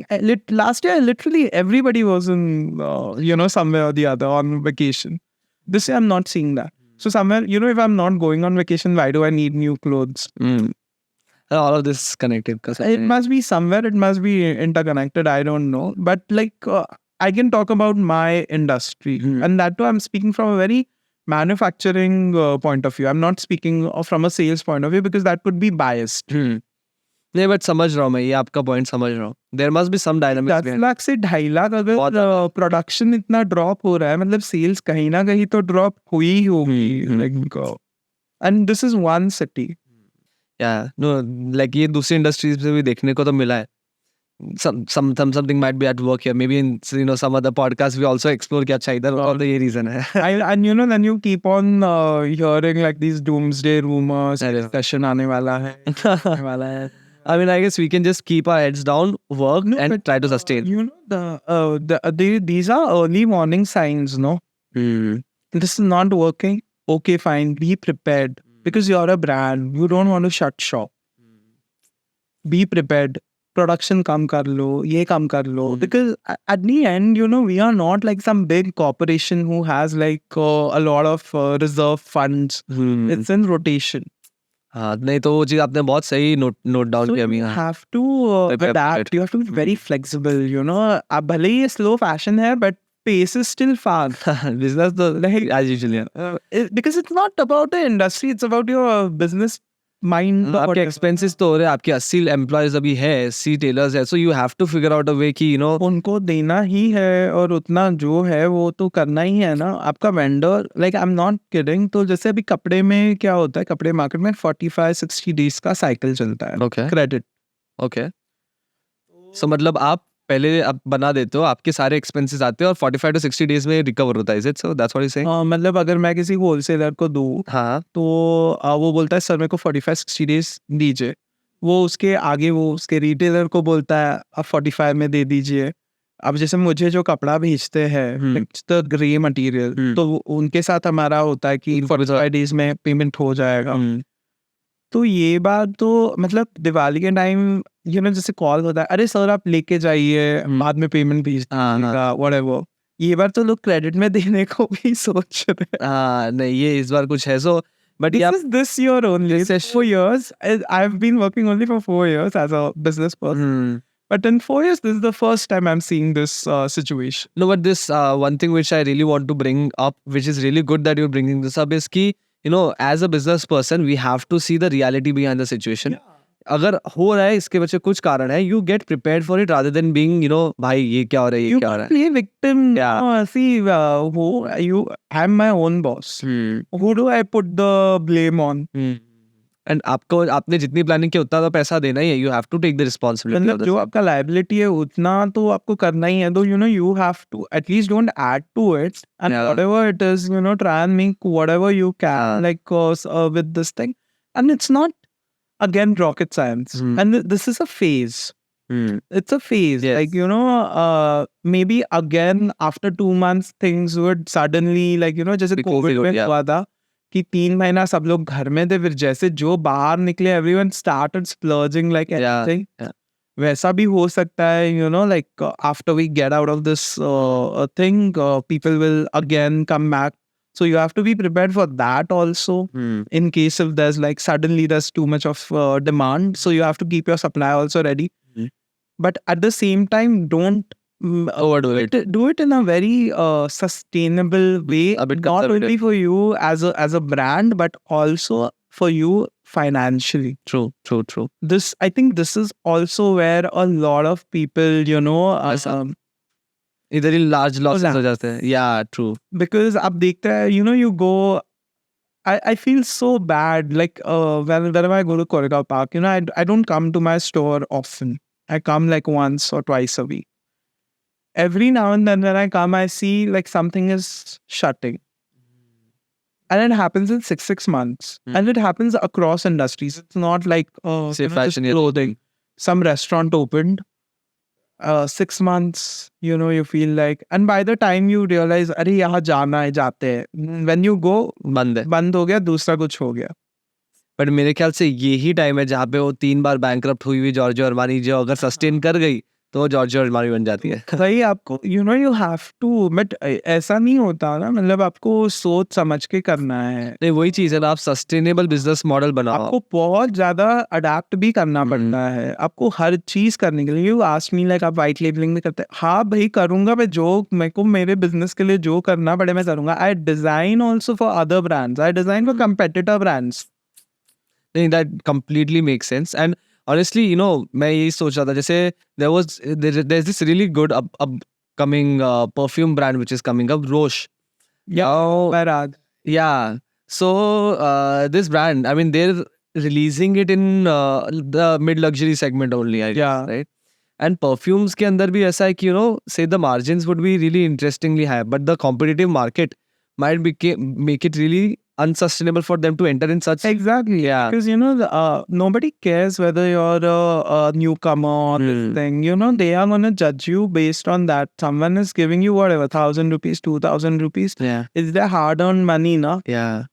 last year, literally everybody was in, somewhere or the other on vacation. This year, I'm not seeing that. So somewhere, if I'm not going on vacation, why do I need new clothes? All of this is connected. It must be somewhere. It must be interconnected. I don't know. But like, I can talk about my industry. And that too, I'm speaking from a very manufacturing point of view. I'm not speaking from a sales point of view because that could be biased. नहीं but समझ रहा हूँ मैं, ये आपका point समझ रहा हूँ। There must be some dynamics 10 lakh से 2.5 लाख अगर प्रोडक्शन इतना ड्रॉप हो रहा है, मतलब सेल्स कहीं ना कहीं तो ड्रॉप हुई ही होगी। And this is one city. या नो लाइक ये दूसरी इंडस्ट्रीज में भी देखने को तो मिला है। something might be at work here. Maybe in some other podcast we also explore कि अच्छा इधर और तो ये reason है। And then you keep on hearing like these doomsday rumors, recession आने वाला है। I mean, I guess we can just keep our heads down, work, and try to sustain. These are early warning signs, no? this is not working. Okay, fine. Be prepared because you're a brand. You don't want to shut shop. Be prepared. Production kam kar lo, ye kam kar lo. Because at the end, you know, we are not like some big corporation who has like a lot of reserve funds. It's in rotation. हाँ नहीं तो वो चीज़ आपने बहुत सही note down So किया भी you हाँ have to Prepare. adapt. You have to be very flexible. You know, अब भले ही ये slow fashion है, but pace is still fast. Business तो Like as usually because it's not about the industry, it's about your business mind. or आपके whatever. Expenses तो हो रहे हैं, आपके 80 एम्प्लॉयज अभी है, 80 टेलर्स है, so you have to figure out a way कि यू नो उनको देना ही है और उतना जो है वो तो करना ही है ना. आपका vendor, like I am not kidding. तो जैसे अभी कपड़े में क्या होता है, कपड़े मार्केट में 45-60 डेज का साइकिल चलता है. Okay credit. ओके सो मतलब आप पहले आप बना देते हो, आपके सारे एक्सपेंसेस आते हैं और 45 to 60 डेज में रिकवर होता है. Is it so? That's what you saying? मतलब अगर मैं किसी होलसेलर को दूँ हाँ तो वो बोलता है सर मेरे को 45-60 डेज दीजिए. वो उसके आगे वो उसके रिटेलर को बोलता है आप 45 में दे दीजिए. अब जैसे मुझे जो कपड़ा भेजते हैं द ग्रे मटेरियल, तो उनके साथ हमारा होता है कि 45 डेज में पेमेंट हो जाएगा. तो ये बात तो मतलब दिवाली के टाइम यू नो जैसे कॉल होता है, अरे सर आप लेके जाइए बाद में पेमेंट भेज दीजिएगा व्हाटएवर. ये बार तो लोग क्रेडिट में देने को भी सोच रहे हैं. हाँ नहीं ये इस बार कुछ है. So but This is this year only. It's 4 years. I've been working only for 4 years as a business person. But in 4 years, this is the first time I'm seeing this situation. No, but this one thing which I really want to bring up, which is really good that you're bringing this up, is कि you know as a business person we have to see the reality behind the situation. अगर हो रहा है इसके वजह कुछ कारण है, you get prepared for it rather than being you know भाई ये क्या हो रहा है ये You क्या हो रहा can't है. play victim. Yeah. See, I'm my own boss. Who do I put the blame on? And आपको आपने जितनी प्लानिंग की उतना तो पैसा देना ही है. You have to take the responsibility. मतलब जो आपका लाइबिलिटी है उतना तो आपको करना ही है. तो you know you have to at least don't add to it and Yeah. Whatever it is you know try and make whatever you can like with this thing. And it's not again rocket science. And this is a phase. It's a phase. Yes. Like you know maybe again after 2 months things would suddenly like you know जैसे Be Covid configured, में yeah. हुआ था कि 3 महीना सब लोग घर में थे, फिर जैसे जो बाहर निकले everyone started splurging like anything. yeah. वैसा भी हो सकता है you know like after we get out of this thing people will again come back. So you have to be prepared for that also. In case if there's like suddenly there's too much of demand, so you have to keep your supply also ready. But at the same time don't Overdo it. do it in a very sustainable way, A bit not conservative. only for you as a brand but also for you financially. True. I think this is also where a lot of people you know इधर ही large losses हो जाते हैं. या true. because आप देखते हैं you know you go I feel so bad like whenever I go to Koregaon Park, you know I don't come to my store often. I come like once or twice a week. Every now and then when I come I see like something is shutting. And it happens in 6 months. And it happens across industries. It's not like Say you know, just fashion, yeah. clothing. Some restaurant opened 6 months, you know, you feel like, and by the time you realize, अरे यहाँ जाना है जाते हैं, when you go बंद है. बंद हो गया, दूसरा कुछ हो गया. बट मेरे ख्याल से यही टाइम है जहाँ पे वो 3 बार बैंकरप्ट हुई जॉर्जियो अरमानी जो अगर सस्टेन कर गई तो वो जॉर्जियो अरमानी बन जाती है. सही आपको you know you have to, but ऐसा नहीं होता ना, मतलब आपको सोच समझ के करना है. नहीं वही चीज है ना, आप सस्टेनेबल बिजनेस मॉडल बनाओ. आपको बहुत ज्यादा अडेप्ट भी करना पड़ता है. आपको हर चीज करने के लिए. यू आस्क मी लाइक आप वाइट लेबलिंग में करते हैं. हाँ भाई करूंगा मैं, जो मेरे को मेरे बिजनेस के लिए जो करना पड़े मैं करूंगा. I design also for other brands. I design for competitor brands. नहीं that completely make sense. And honestly you know मैं यही सोच रहा था, जैसे there is this really good upcoming perfume brand which is coming up, रोश. Bharat. Yeah. So this brand, I mean, they're releasing it in the mid-luxury segment only, I guess, Yeah. right? And perfumes के अंदर भी ऐसा है कि you know, say the margins would be really interestingly high, but the competitive market might make it really unsustainable for them to enter in such. Exactly. Yeah. Because, nobody cares whether you're a newcomer or this thing. They are going to judge you based on that. Someone is giving you whatever, 1,000 rupees, 2,000 rupees. Yeah. It's their hard earned money, na? Yeah.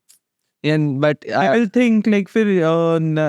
And but I will think like फिर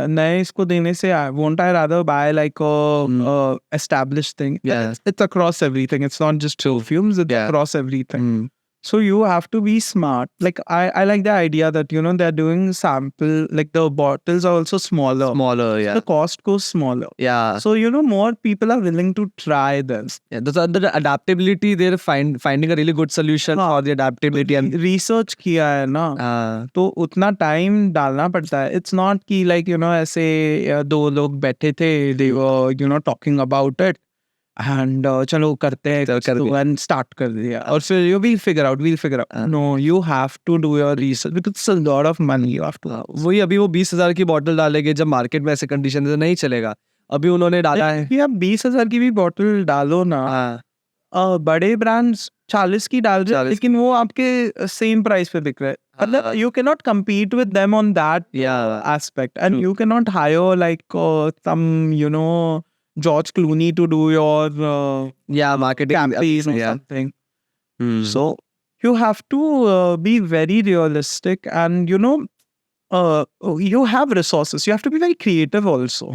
नए इसको देने से won't I rather buy like a established thing? Yeah. It's across everything. It's not just perfumes. It's Yeah. across everything. So you have to be smart. Like I like the idea that they're doing sample, like the bottles are also smaller. Smaller, yeah. The cost goes smaller. Yeah. So more people are willing to try this. Yeah, the adaptability, they're finding a really good solution for the adaptability and research किया है ना तो उतना time डालना पड़ता है. It's not कि like ऐसे दो लोग बैठे थे, they were talking about it and चलो करते हैं and start कर दिया और फिर we'll figure out. No, you have to do your research because it's a lot of money you have to. वही अभी वो 20,000 की बॉटल डालेंगे जब मार्केट में ऐसे कंडीशन से नहीं चलेगा. अभी उन्होंने डाला है कि आप 20,000 की भी बॉटल डालो ना, बड़े ब्रांड्स 40 की डाल रहे हैं लेकिन वो आपके सेम प्राइस पे बिक रहे हैं. मतलब you cannot compete with them on that aspect and you cannot hire like some George Clooney to do your marketing campaign or something. So you have to be very realistic and you have resources. You have to be very creative also.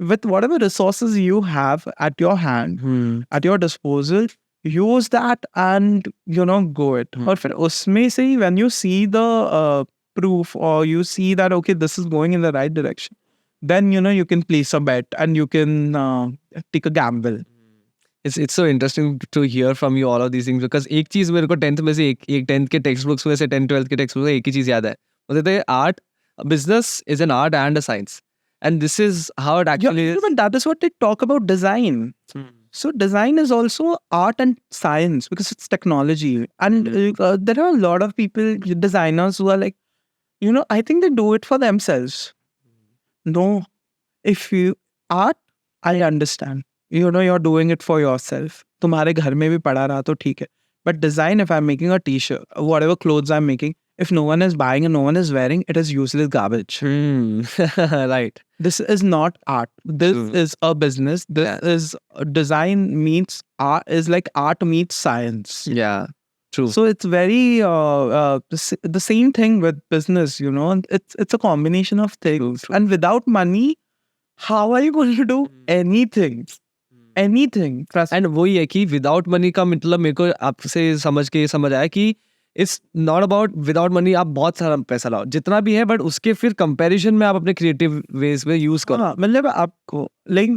With whatever resources you have at your hand, at your disposal, use that and go it. Or फिर उसमें से when you see the proof or you see that okay this is going in the right direction, then you can place a bet and you can take a gamble. It's so interesting to hear from you all of these things because एक चीज मेरे को 10th में से एक 10th के text books में से 10th 12th के टेक्स्ट बुक्स में एक ही चीज याद है. बोलते थे art business is an art and a science, and this is how it actually is. But that is what they talk about design. So design is also art and science because it's technology, and there are a lot of people, designers, who are like, I think they do it for themselves. No, if you art, I understand. You're doing it for yourself. तुम्हारे घर में भी पड़ा रहा तो ठीक है. But design, if I'm making a t-shirt, whatever clothes I'm making, if no one is buying and no one is wearing, it is useless garbage. Right. This is not art. This is a business. This is design meets art, is like art meets science. Yeah. True. So it's very the same thing with business. It's a combination of things. True. And without money, how are you going to do anything? Anything. And वही है कि without money का मतलब मेरे को आपसे समझ आया कि it's not about without money आप बहुत सारा पैसा लाओ जितना भी है बट उसके फिर कंपैरिजन में आप अपने क्रिएटिव वेज में यूज करो. मतलब आपको like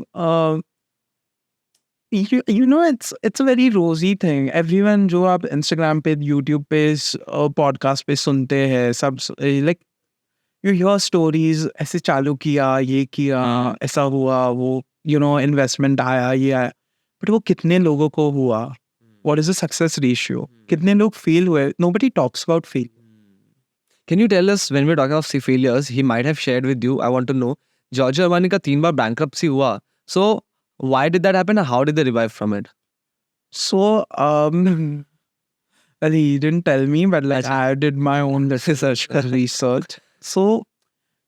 it's a very rosy thing. Everyone जो आप Instagram पे, YouTube पे, podcast पे सुनते हैं सब like you hear stories, ऐसे चालू किया, ये किया, ऐसा हुआ, वो इन्वेस्टमेंट आया, ये आया, बट वो कितने लोगों को हुआ? What is the success ratio? कितने लोग fail हुए? Nobody talks about fail. Can you tell us, when we're talking of failures, he might have shared with you, I want to know, Giorgio Armani का 3 बार bankruptcy हुआ. So why did that happen and how did they revive from it? So well, he didn't tell me, but like I did my own research. So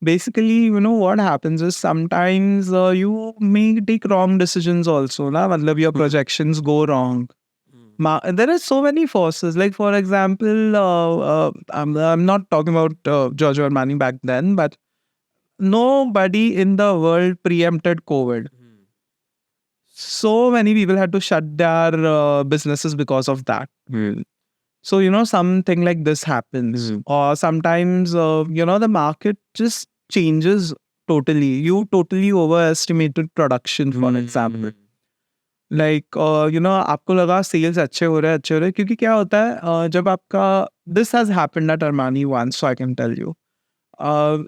basically, what happens is sometimes you may take wrong decisions also. Na? Matlab your projections go wrong. There are so many forces. Like for example, I'm not talking about Giorgio Armani back then, but nobody in the world preempted COVID. So many people had to shut their businesses because of that. So, something like this happens. Or sometimes, the market just changes totally. You totally overestimated production, for example. Like, आपको लगा sales अच्छे हो रहे हैं क्योंकि क्या होता है जब आपका this has happened at Armani once, so I can tell you.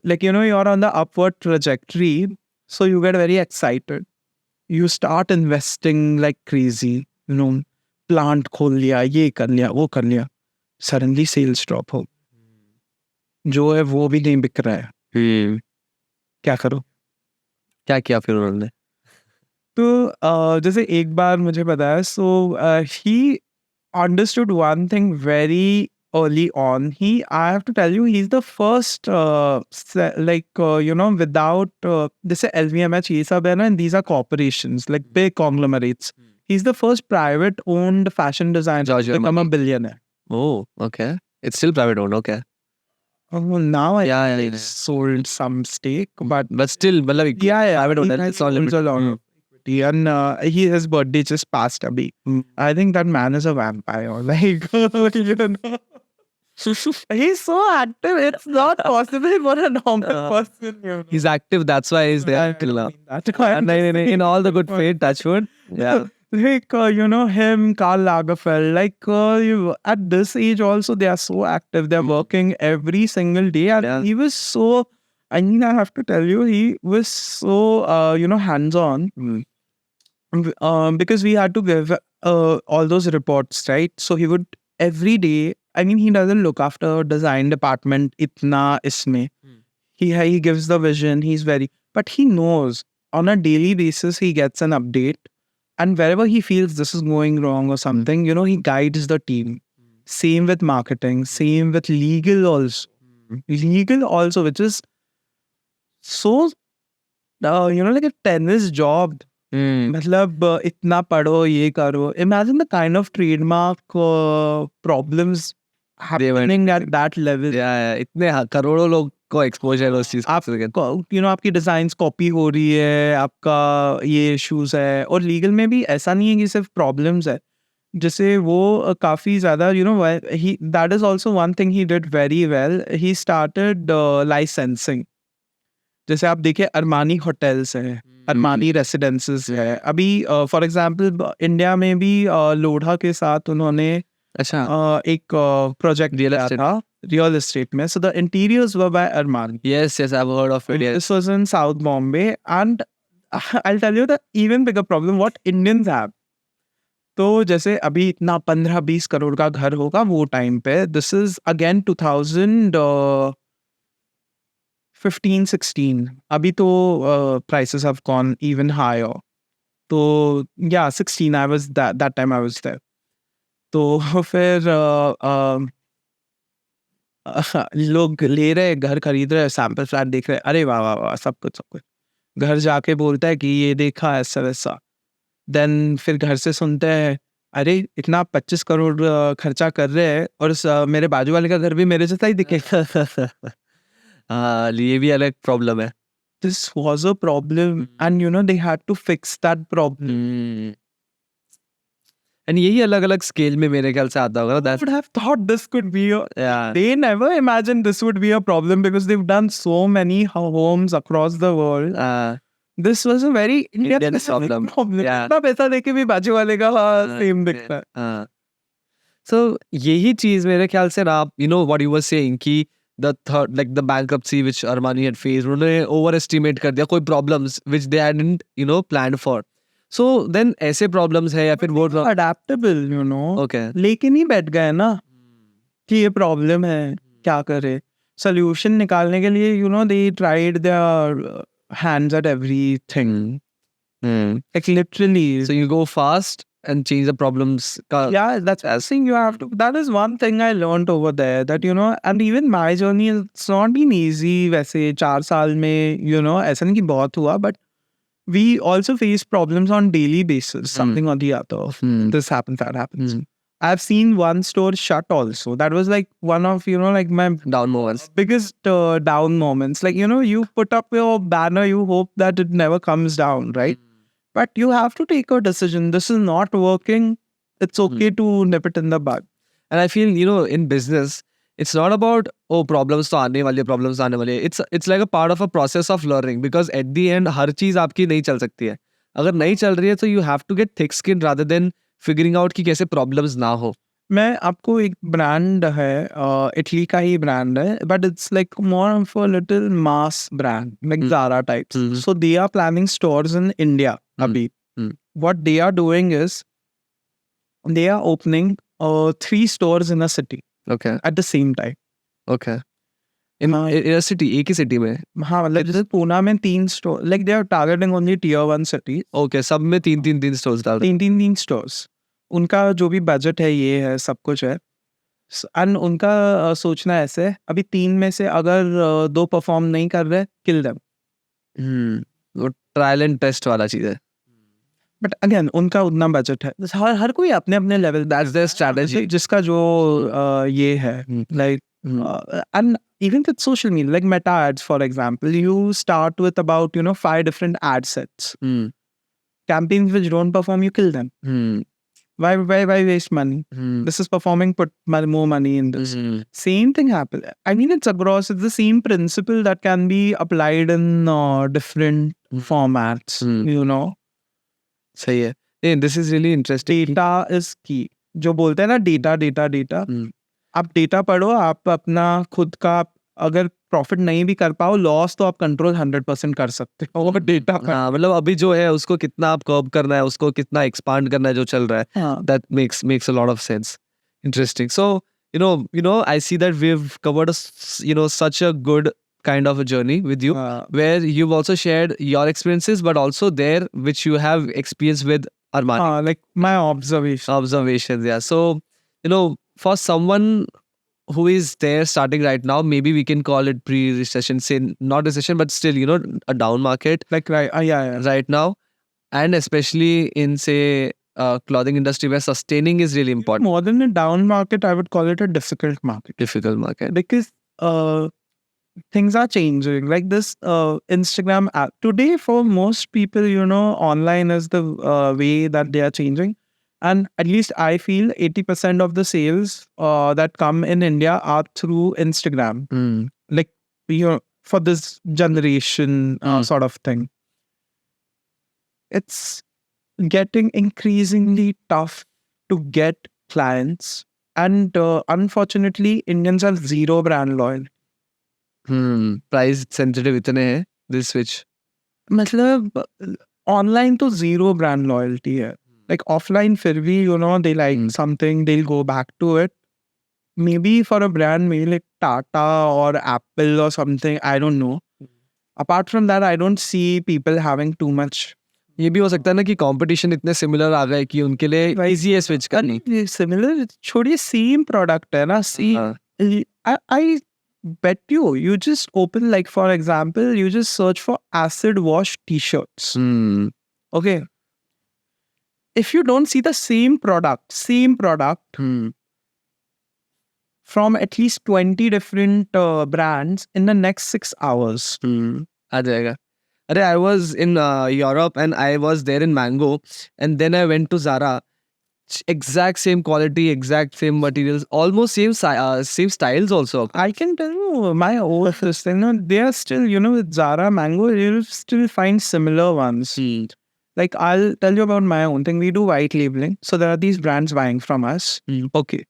Like, you're on the upward trajectory, so you get very excited. You start investing like crazy, plant खोल लिया, ये कर लिया, वो कर लिया. Suddenly sales drop हो. जो है वो भी नहीं बिक रहा है. क्या करो? क्या किया फिर उन्होंने? तो जैसे एक बार मुझे पता है, so he understood one thing very early on. I have to tell you, he's the first, without this LVMH, ये सब है ना, and these are corporations, like big conglomerates. He's the first private-owned fashion designer Giorgio to become a Armani. billionaire. Oh, okay. It's still private owned. Okay. Oh, now I Yeah, yeah, yeah. sold some stake, but But still, मतलब yeah, private owned. he It's all owns a limited. lot of equity, and his birthday just passed abhi. I think that man is a vampire. Like, you know. He's so active. It's not possible for a normal person. You know. He's active. That's why he's I there don't till now. mean that. I'm नहीं, नहीं, नहीं. In all the good just faith, touch wood. Yeah. like him, Karl Lagerfeld, at this age also they are so active. They're working every single day, and Yeah. he was so. I mean, I have to tell you, he was so hands-on. Because we had to give all those reports, right? So he would every day. I mean, he doesn't look after design department itna isme. He gives the vision. He's very, but he knows on a daily basis he gets an update, and wherever he feels this is going wrong or something, he guides the team. Same with marketing. Same with legal also. Legal also, which is so like a tennis job. मतलब इतना पढ़ो ये करो. Imagine the kind of trademark problems happening at that level. Yeah, इतने करोड़ों लोग को exposure उस चीज आपकी डिजाइन्स कॉपी हो रही है, आपका ये इश्यूज है. और लीगल में भी ऐसा नहीं है कि सिर्फ प्रॉब्लम्स है. जैसे वो काफी ज्यादा that is also one thing he did very well. He started licensing. जैसे आप देखिए अरमानी होटल्स है, अरमानी रेसिडेंसेस है. अभी फॉर एग्जांपल इंडिया में भी लोढ़ा के साथ उन्होंने एक प्रोजेक्ट दिया था रियल एस्टेट में. So the interiors were by Armani. Yes, I have heard of it. This was in South Bombay, and I'll tell you the even bigger problem what Indians have. तो जैसे अभी इतना 15-20 करोड़ का घर होगा वो टाइम पे. This is again 2015-16. अभी तो prices have gone even higher. तो yeah, 16 I was that time I was there. तो फिर लोग ले रहे, घर खरीद रहे, सैंपल फ्लैट देख रहे, अरे वाह वाह वाह, सब कुछ. घर जाके बोलता है कि ये देखा ऐसा वैसा. देन फिर घर से सुनते हैं, अरे इतना 25 करोड़ खर्चा कर रहे हैं और मेरे बाजू वाले का घर भी मेरे जैसा ही दिखेगा. ये भी अलग प्रॉब्लम है. This was a problem, and they had to fix that problem. And यही अलग अलग स्केल में मेरे ख्याल से आता होगा. That would have thought this could be Yeah. They never imagined this would be a problem because they've done so many homes across the world. This was a very Indian problem. Yeah. इतना पैसा देके भी बाजू वाले का same दिखता है. So यही चीज मेरे ख्याल से ना, what you were saying कि the third, like the bankruptcy which Armani had faced, उन्होंने overestimate कर दिया कोई problems which they hadn't planned for. So then ऐसे problems है या फिर वो adaptable, Okay. लेकिन ही बैठ गए ना कि ये problem है, क्या करे. Solution निकालने के लिए they tried their hands at everything. Like literally. So you go fast and change the problems. Yeah, that's the thing you have to. That is one thing I learned over there. That and even my journey, it's not been easy. वैसे 4 साल में ऐसा नहीं कि बहुत हुआ, but we also face problems on daily basis. Something or the other. This happens, that happens. I've seen one store shut also. That was like one of like my down moments. Biggest down moments. Like you put up your banner, you hope that it never comes down, right? But you have to take a decision. This is not working. It's okay to nip it in the bud. And I feel, in business, it's not about, problems to aane wale. It's like a part of a process of learning, because at the end, har cheez aapki nahi chal sakti hai. Agar nahi chal rahi hai, so you have to get thick skin rather than figuring out कि कैसे problems ना हो. मैं आपको एक brand है, Italy का ही brand है, but it's like more of a little mass brand, like Zara types. So they are planning stores in India. Abhi. What they are doing is they are opening 3 stores in a city. Okay. At the same time. Okay. In a city, एक ही city में. हाँ, मतलब जैसे पूना में 3 stores, like they are targeting only tier 1 cities. Okay, सब में 3 stores डाल रहे. 3 stores. उनका जो भी बजट है ये है, सब कुछ है. एंड उनका सोचना ऐसे है, अभी 3 में से अगर 2 परफॉर्म नहीं कर रहे, किल देम। वो ट्रायल एंड टेस्ट वाला चीज है. बट अगेन उनका उतना बजट है, हर कोई अपने अपने लेवल, That's their strategy. जिसका जो ये है, like and even with social media, like Meta ads, for example, you start with about 5 different ad sets. Campaigns which don't perform, you kill them. Why waste money? This is performing, put more money in this. Same thing happens. I mean, it's across. It's the same principle that can be applied in different formats. सही है. Hey, this is really interesting. Data is key. जो बोलते हैं ना data, आप data पढ़ो, आप अपना खुद का, अगर प्रॉफिट नहीं भी कर पाओ, लॉस तो आप कंट्रोल 100% कर सकते हो वो डेटा पर. हाँ, मतलब अभी जो है उसको कितना आप कर्ब करना है, उसको कितना एक्सपांड करना है जो चल रहा है. That makes a lot of sense. Interesting. So I see that we've covered such a good kind of a journey with you, where you've also shared your experiences, but also there which you have experience with Armani. Like my Observations, yeah. So for someone who is there starting right now, maybe we can call it pre-recession, say not recession, but still, a down market. Like Right now, and especially in say clothing industry where sustaining is really important. More than a down market, I would call it a difficult market. Because things are changing. Like this Instagram app today, for most people, online is the way that they are changing. And at least I feel 80% of the sales that come in India are through Instagram. Like, for this generation sort of thing. It's getting increasingly tough to get clients. And unfortunately, Indians are zero brand loyal. Price sensitive इतने हैं, this switch. मतलब online तो zero brand loyalty है. Like offline फिर भी, they like something, they'll go back to it. Maybe for a brand, maybe like Tata or Apple or something, I don't know. Apart from that, I don't see people having too much. ये भी हो सकता है ना कि competition इतने similar आ गए कि उनके लिए इजी है स्विच करनी. Similar, छोड़िए, सेम प्रोडक्ट है ना. I bet you just open, like for example, you just search for acid wash t-shirts. Okay. If you don't see the same product from at least 20 different brands in the next 6 hours. आ जाएगा. I was in Europe and I was there in Mango, and then I went to Zara. Exact same quality, exact same materials, almost same styles also. I can tell you my old sister, they are still, with Zara, Mango, you'll still find similar ones. Like, I'll tell you about my own thing. We do white labeling. So there are these brands buying from us. Okay.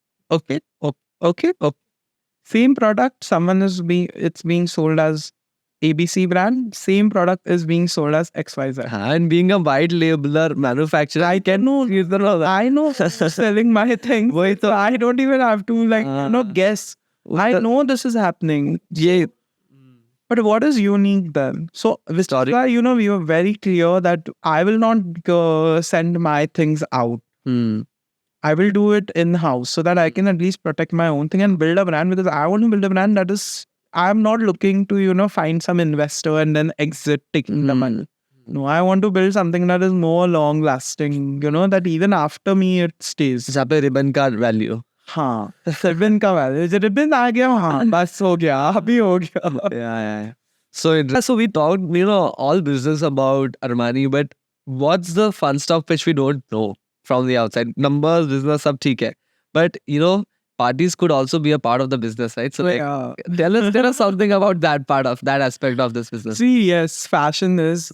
Same product, it's being sold as ABC brand. Same product is being sold as XYZ. And being a white labeler manufacturer, I know selling my things. So I don't even have to guess. I know this is happening. Yeah. But what is unique then? So with Tara, we were very clear that I will not send my things out. I will do it in-house so that I can at least protect my own thing and build a brand, because I want to build a brand that is, I'm not looking to, find some investor and then exit taking the money. No, I want to build something that is more long lasting, that even after me it stays. जहाँ पे ribbon का value. हाँ, ribbon का value. जब ribbon आ गया, हाँ, बस हो गया, अभी हो गया. Yeah. So we talked, all business about Armani, but what's the fun stuff which we don't know from the outside? Numbers, business, सब ठीक है. But, parties could also be a part of the business, right? So tell us something about that aspect of this business. See, yes, fashion is,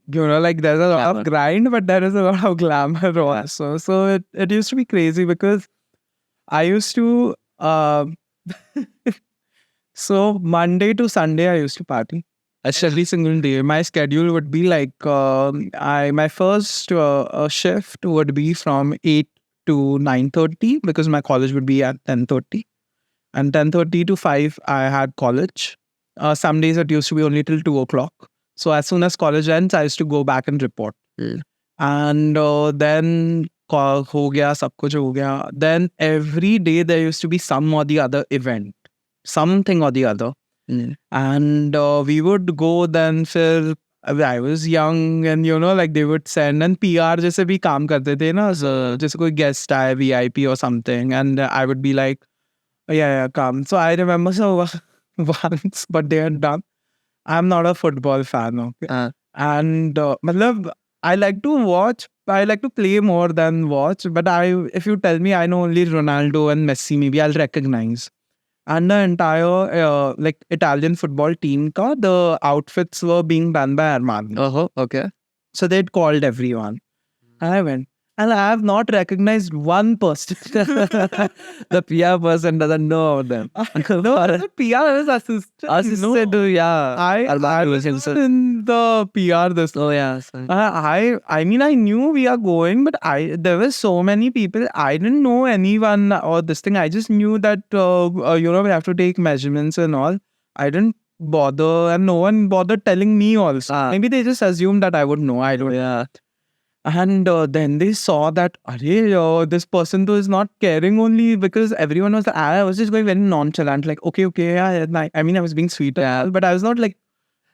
like there's a lot of grind, but there is a lot of glamour also. So it used to be crazy because I used to, so Monday to Sunday, I used to party. Every single day. My schedule would be like, my first shift would be from 8 to 9:30 because my college would be at 10:30. And 10:30 to 5, I had college. Some days it used to be only till 2 o'clock. So as soon as college ends, I used to go back and report. And then हो गया, सब कुछ हो गया, then every day there used to be some or the other event, something or the other. And we would go then फिर I was young and you know like they would send and PR जैसे भी काम करते थे ना, so जैसे कोई guest आए VIP or something, and I would be like yeah come. So I remember so once what they had done. I'm not a football fan, okay? And matlab, I like to watch. I like to play more than watch. But if you tell me I know only Ronaldo and Messi, maybe I'll recognize. And the entire like Italian football team, the outfits were being done by Armani. Okay. So they'd called everyone. And I went. And I have not recognized one person. The PR person doesn't know them. No, the PR was assistant. Assistant to, yeah. I was not in the PR this. Oh, yeah. Sorry. I mean, I knew we are going, but there were so many people. I didn't know anyone or this thing. I just knew that, you know, we have to take measurements and all. I didn't bother, and no one bothered telling me also. Maybe they just assumed that I would know. I don't. Yeah. And then they saw that, this person though is not caring only because everyone was, I was just going very nonchalant, like, okay, yeah, I mean, I was being sweet, but I was not like,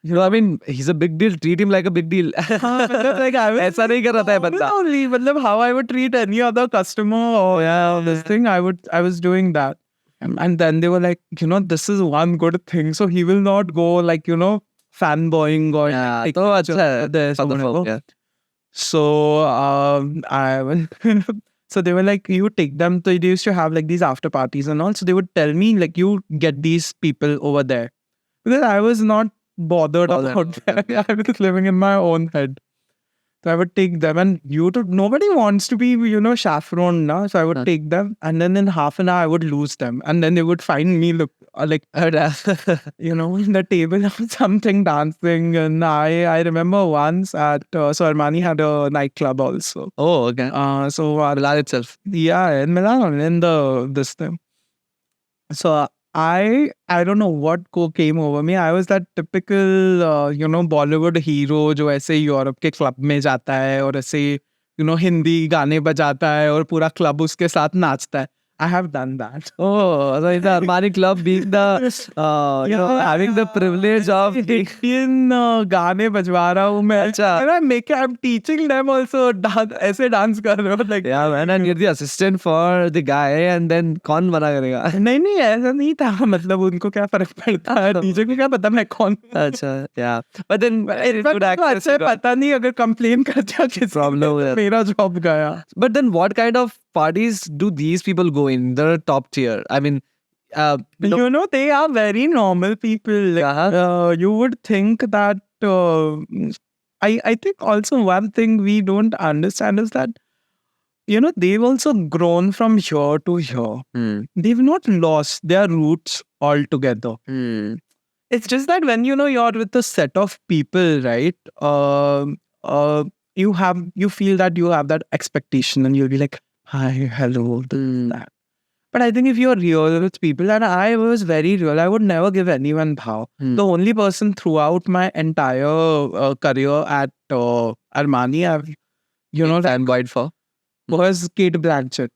you know, I mean, he's a big deal. Treat him like a big deal. like I was ऐसा नहीं कर रहा था ये बंदा. only, how I would treat any other customer or this thing, I was doing that. And then they were like, you know, this is one good thing. So he will not go like, you know, fanboying or Yeah, like, तो अच्छा है. this or Wonderful, whatever. yeah. So I was so they were like, you take them. So they used to have like these after parties and all. So they would tell me like, you get these people over there, because I was not bothered about that. I was living in my own head. So I would take them, and nobody wants to be, you know, chaperoned now. So I would take them, and then in half an hour I would lose them, and then they would find me like you know, in the table or something dancing. And I remember once at so Armani had a nightclub also. Oh, okay. So Milan itself. yeah, in Milan, in this thing. So I don't know what came over me. I was that typical you know, Bollywood hero जो ऐसे Europe के club में जाता है और ऐसे, you know, Hindi गाने बजाता है और पूरा क्लब उसके साथ नाचता है. I have done that. Oh, so in the Armani club being the, you know, having the privilege of Indian गाने बजवा रहा हूँ मैं. अच्छा. And I'm teaching them also dance, ऐसे dance कर रहे हो like. Yeah, man, and you're the assistant for the guy, and then कौन मना करेगा? नहीं ऐसा नहीं था. मतलब उनको क्या फर्क पड़ता है? डीजे को क्या पता मैं कौन? अच्छा, yeah. But then good access. अच्छा पता नहीं, अगर complain कर दिया किसी Problem है. मेरा job गया. But then what kind of parties do these people go in? The top tier. I mean, you know, they are very normal people. Like, you would think that. I think also one thing we don't understand is that, you know, they've also grown from here to here. They've not lost their roots altogether. It's just that when, you know, you're with a set of people, right? You feel that you have that expectation, and you'll be like, hi, hello, that. But I think if you're real with people, and I was very real, I would never give anyone bhav. The only person throughout my entire career at Armani I've, you know, fanboyed for was Kate Blanchett.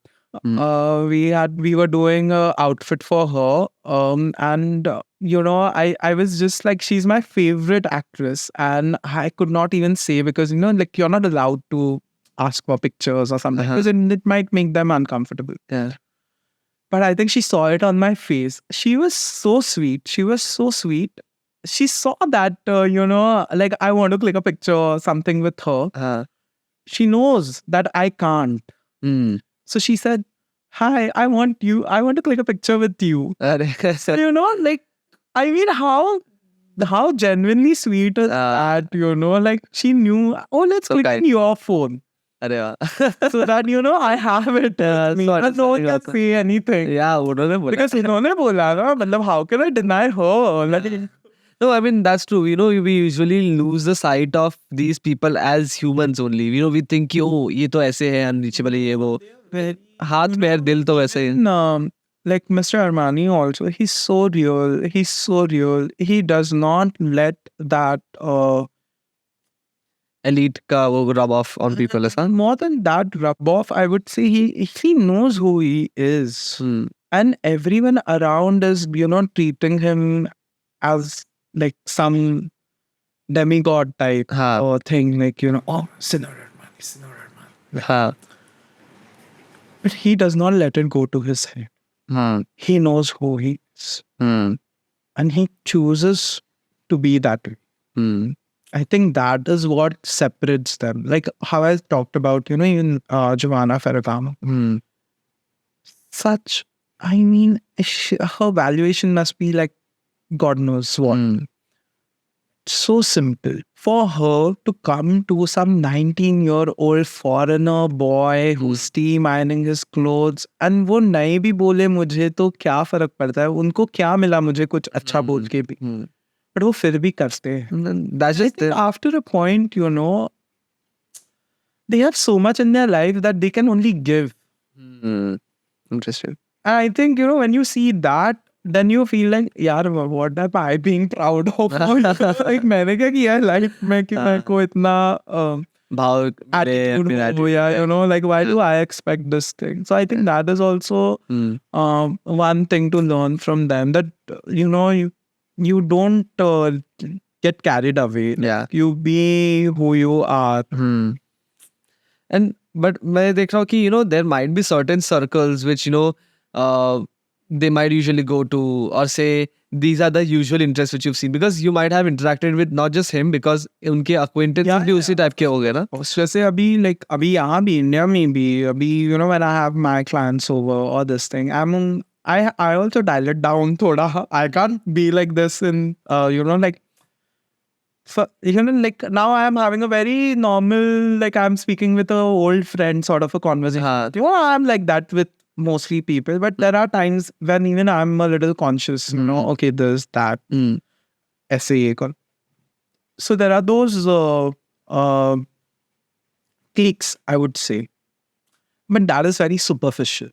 We were doing an outfit for her, and you know, I was just like, she's my favorite actress, and I could not even say, because, you know, like, you're not allowed to ask for pictures or something, because it might make them uncomfortable. Yeah. But I think she saw it on my face. She was so sweet. She saw that, you know, like, I want to click a picture or something with her. She knows that I can't. So she said, hi, I want to click a picture with you. You know, like, I mean, how genuinely sweet is that, you know, like, she knew, let's click on your phone. So that, you know, I have it. No one can say anything. Yeah, because उन्होंने बोला ना, मतलब how can I deny her? Like, no, I mean, that's true. You know, we usually lose the sight of these people as humans only. You know, we think, oh, ये तो ऐसे है, unreachable ये वो. हाथ पैर दिल तो वैसे ही. Like Mr. Armani also, he's so real. He does not let that elite ka wo rub off on people, is huh? More than that rub off, I would say he knows who he is. And everyone around is, treating him as like some demigod type हाँ. or thing, like, oh, sinner man, sinner man. हाँ. But he does not let it go to his head. He knows who he is. And he chooses to be that way. I think that is what separates them. Like how I talked about, in Giovanna Ferragamo. Such, I mean, her valuation must be like God knows what. So simple. For her to come to some 19-year-old foreigner boy who's steam ironing his clothes and वो नहीं भी बोले मुझे तो क्या फर्क पड़ता है, उनको क्या मिला मुझे कुछ अच्छा बोल के भी, but वो फिर भी करते हैं. That's I just think after a point, they have so much in their life that they can only give. Interesting. And I think, when you see that, then you feel like, यार what am I being proud of? Like मैंने क्या किया है life में कि मेरे को इतना भाव attitude हो या, like why do I expect this thing? So I think that is also one thing to learn from them, that you don't get carried away. Yeah. You be who you are. And but मैं देख रहा हूँ कि there might be certain circles which they might usually go to, or say these are the usual interests which you've seen, because you might have interacted with not just him, because उनके acquaintances भी उसी type के हो गए ना. जैसे अभी यहाँ भी इंडिया में भी अभी when I have my clients over or this thing, I also dial it down थोड़ा. I can't be like this in like. So, like now I am having a very normal, like I'm speaking with an old friend sort of a conversation. I'm like that with mostly people, but there are times when even I'm a little conscious, okay, there's that essay. So there are those cliques, I would say, but that is very superficial.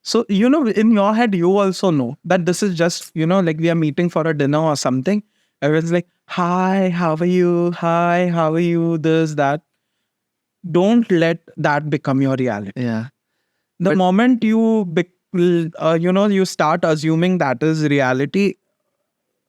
So, in your head, you also know that this is just, like we are meeting for a dinner or something. Everyone's like, hi, how are you? Hi, how are you? This, that. Don't let that become your reality. Yeah. The moment you start assuming that is reality,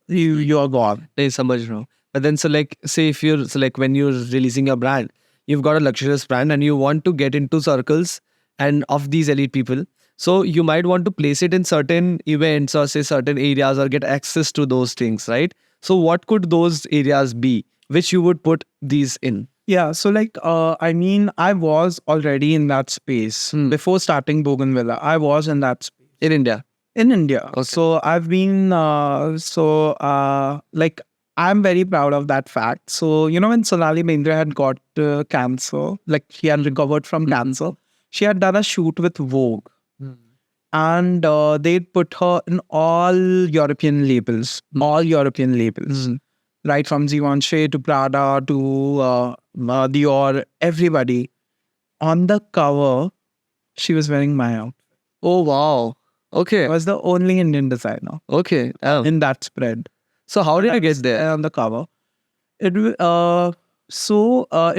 you're gone. नहीं समझ रहा हूँ. But then, so like, say if you're, so like when you're releasing a brand, you've got a luxurious brand and you want to get into circles and of these elite people. So you might want to place it in certain events or say certain areas or get access to those things, right? So what could those areas be which you would put these in? Yeah, so like, I was already in that space before starting Bougainvillea. I was in that space. In India? In India. Okay. So I've been, like, I'm very proud of that fact. So, when Sonali Bendre had got cancer, like she had recovered from cancer, she had done a shoot with Vogue. And they'd put her in all European labels, right from Givenchy to Prada to Dior, everybody. On the cover, she was wearing my outfit. Oh, wow. Okay. I was the only Indian designer Okay. in that spread. So how did you get there? On the cover. It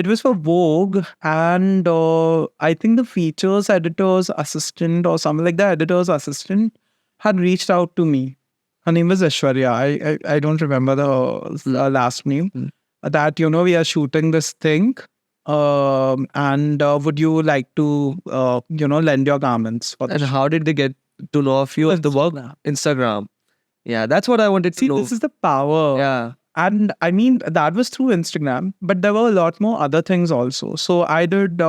was for Vogue, and I think the features editor's assistant or something like the editor's assistant had reached out to me. Her name was Aishwarya. I don't remember the last name. That, we are shooting this thing, and would you like to, lend your garments for And how did they get to know of you at the work? Instagram. Yeah, that's what I wanted to know. This is the power. Yeah. And I mean, that was through Instagram, but there were a lot more other things also. So I did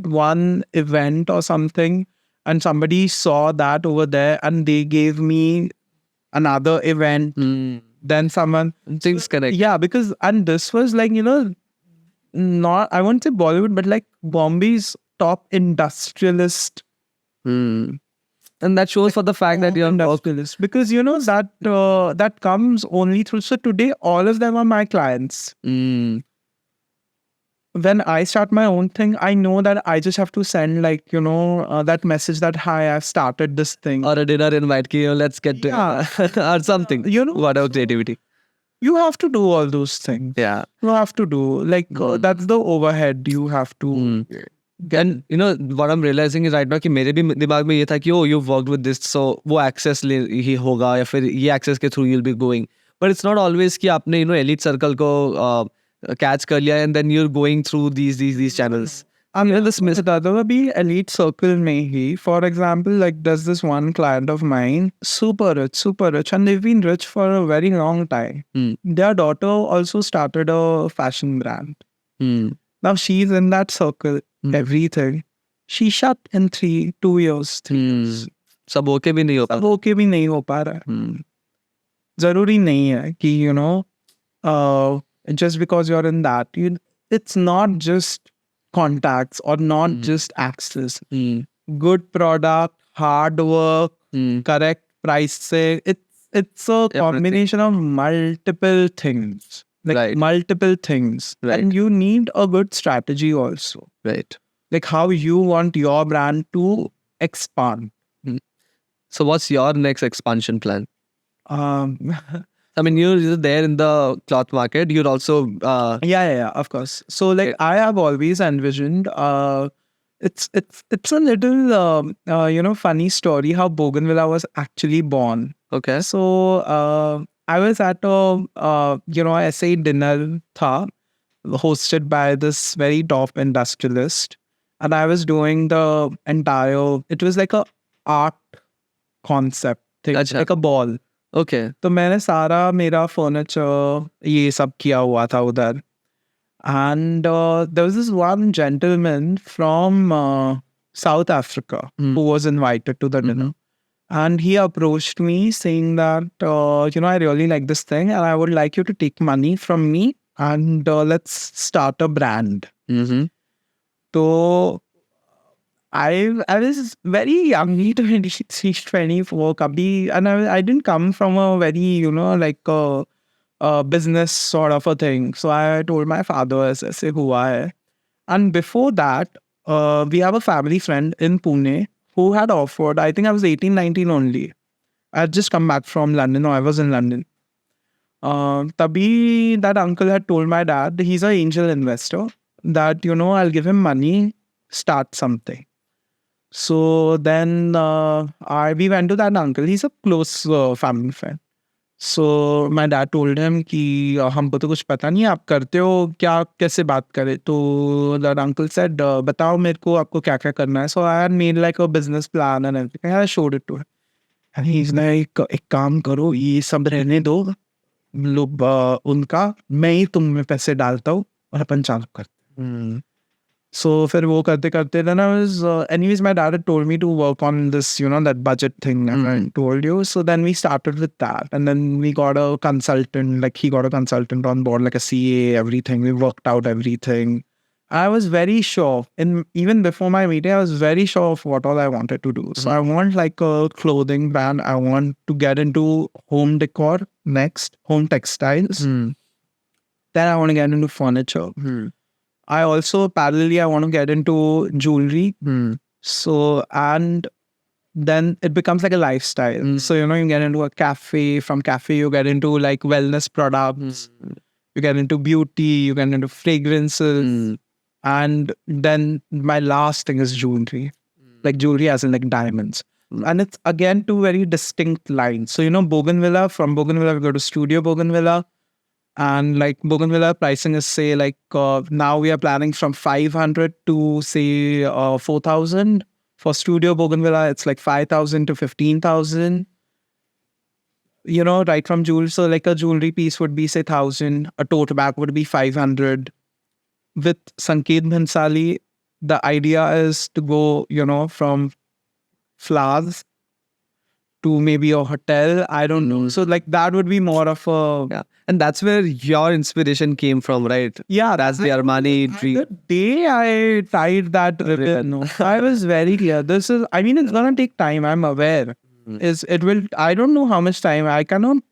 one event or something, and somebody saw that over there, and they gave me another event. Then someone Things connect. Yeah, because and this was like, not, I won't say Bollywood, but like Bombay's top industrialist. And that shows for the fact that you're industrialist, because that comes only through. So today, all of them are my clients. When I start my own thing, I know that I just have to send like that message that hi, I've started this thing, or a dinner invite, let's get to or something. Whatever creativity. You have to do all those things. Yeah. You have to do like that's the overhead you have to get. And you know what I'm realizing is right now कि मेरे भी दिमाग में ये था कि oh you've worked with this so वो access ही होगा या फिर ये access के through you'll be going, but it's not always कि आपने you know elite circle को catch कर लिया and then you're going through these channels. And this Mr. be elite circle में ही, for example, like there's this one client of mine, super rich, and they've been rich for a very long time. Their daughter also started a fashion brand. Now she's in that circle, everything. She shut in 2 years, 3 years. सब होके भी नहीं हो सब होके भी नहीं हो पा रहा है. जरूरी नहीं है कि you know, just because you're in that, it's not just contacts or not just access. Good product, hard work, correct pricing. It's a combination of multiple things. Like multiple things. Right. And you need a good strategy also. Right. Like how you want your brand to expand. So what's your next expansion plan? I mean, you're there in the cloth market. You're also yeah, of course. So like I have always envisioned it's a little you know, funny story how Bougainvillea was actually born. Okay. So I was at a you know, essay dinner tha, hosted by this very top industrialist, and I was doing the entire, it was like a art concept thing, like a ball. Okay. तो मैंने सारा मेरा furniture ये सब किया हुआ था उधर. And there was this one gentleman from South Africa who was invited to the dinner. And he approached me saying that, you know, I really like this thing and I would like you to take money from me and let's start a brand. So I was very young, 23, 24, kabhi, and I didn't come from a very, you know, like a business sort of a thing. So I told my father, aise hua hai. And before that, we have a family friend in Pune who had offered, I think I was 18, 19 only. I had just come back from London, or I was in London. Tabhi, that uncle had told my dad, he's an angel investor, that, you know, I'll give him money, start something. So then we went to that uncle. He's a close family friend. So my dad told him कि हमको तो कुछ पता नहीं आप करते हो क्या कैसे बात करें. तो that uncle said बताओ मेरे को आपको क्या क्या करना है. So I had made like a business plan and everything. I showed it to him. And he's like एक काम करो ये सब रहने दो लोग उनका मैं ही तुम में पैसे डालता हूँ और अपन चालू करते. So फिर वो करते करते then I was anyways my dad had told me to work on this, you know, that budget thing I told you. So then we started with that and then we got a consultant, like he got a consultant on board, like a CA, everything. We worked out everything. I was very sure, even before my meeting, I was very sure of what all I wanted to do. So I want like a clothing brand. I want to get into home decor next, home textiles. Then I want to get into furniture. I also parallelly I want to get into jewelry. So and then it becomes like a lifestyle. So you know you get into a cafe. From cafe you get into like wellness products. You get into beauty. You get into fragrances. And then my last thing is jewelry. Like jewelry as in like diamonds. And it's again two very distinct lines. So you know Bougainvillea, from Bougainvillea we go to Studio Bougainvillea. And like Bougainvillea pricing is say like now we are planning from 500 to say 4,000. For Studio Bougainvillea it's like 5,000 to 15,000. You know, right from jewelry. So like a jewelry piece would be say 1,000. A tote bag would be 500. With Sanket Bhansali, the idea is to go, you know, from flowers to maybe a hotel. I don't know. So like that would be more of a... Yeah. And that's where your inspiration came from, right? Yeah. That's the Armani dream. The day I tied that ribbon, I was very clear. This is, I mean, it's going to take time. I'm aware. It will, I don't know how much time. I cannot,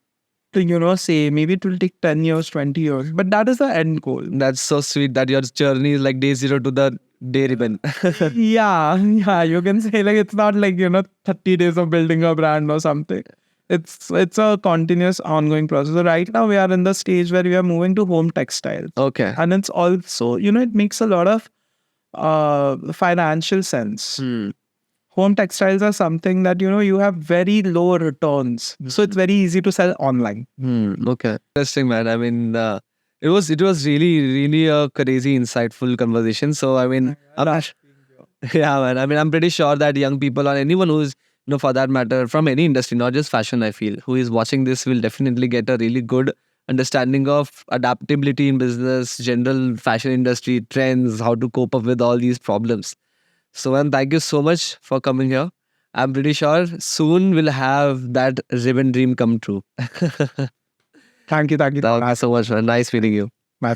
you know, say maybe it will take 10 years, 20 years. But that is the end goal. That's so sweet that your journey is like day zero to the day ribbon. Yeah, you can say like it's not like, you know, 30 days of building a brand or something. it's a continuous ongoing process. So right now we are in the stage where we are moving to home textiles, Okay. and it's also, it makes a lot of financial sense. Home textiles are something that you have very low returns, so it's very easy to sell online. Okay. Interesting, man. I mean, it was really a crazy, insightful conversation. So I mean, yeah, man. I mean, I'm pretty sure that young people or anyone who's, for that matter, from any industry, not just fashion, I feel, who is watching this will definitely get a really good understanding of adaptability in business, general fashion industry trends, how to cope up with all these problems. So, man, thank you so much for coming here. I'm pretty sure soon we'll have that ribbon dream come true. Thank you. Thank you so much, man. Nice meeting you. Bye.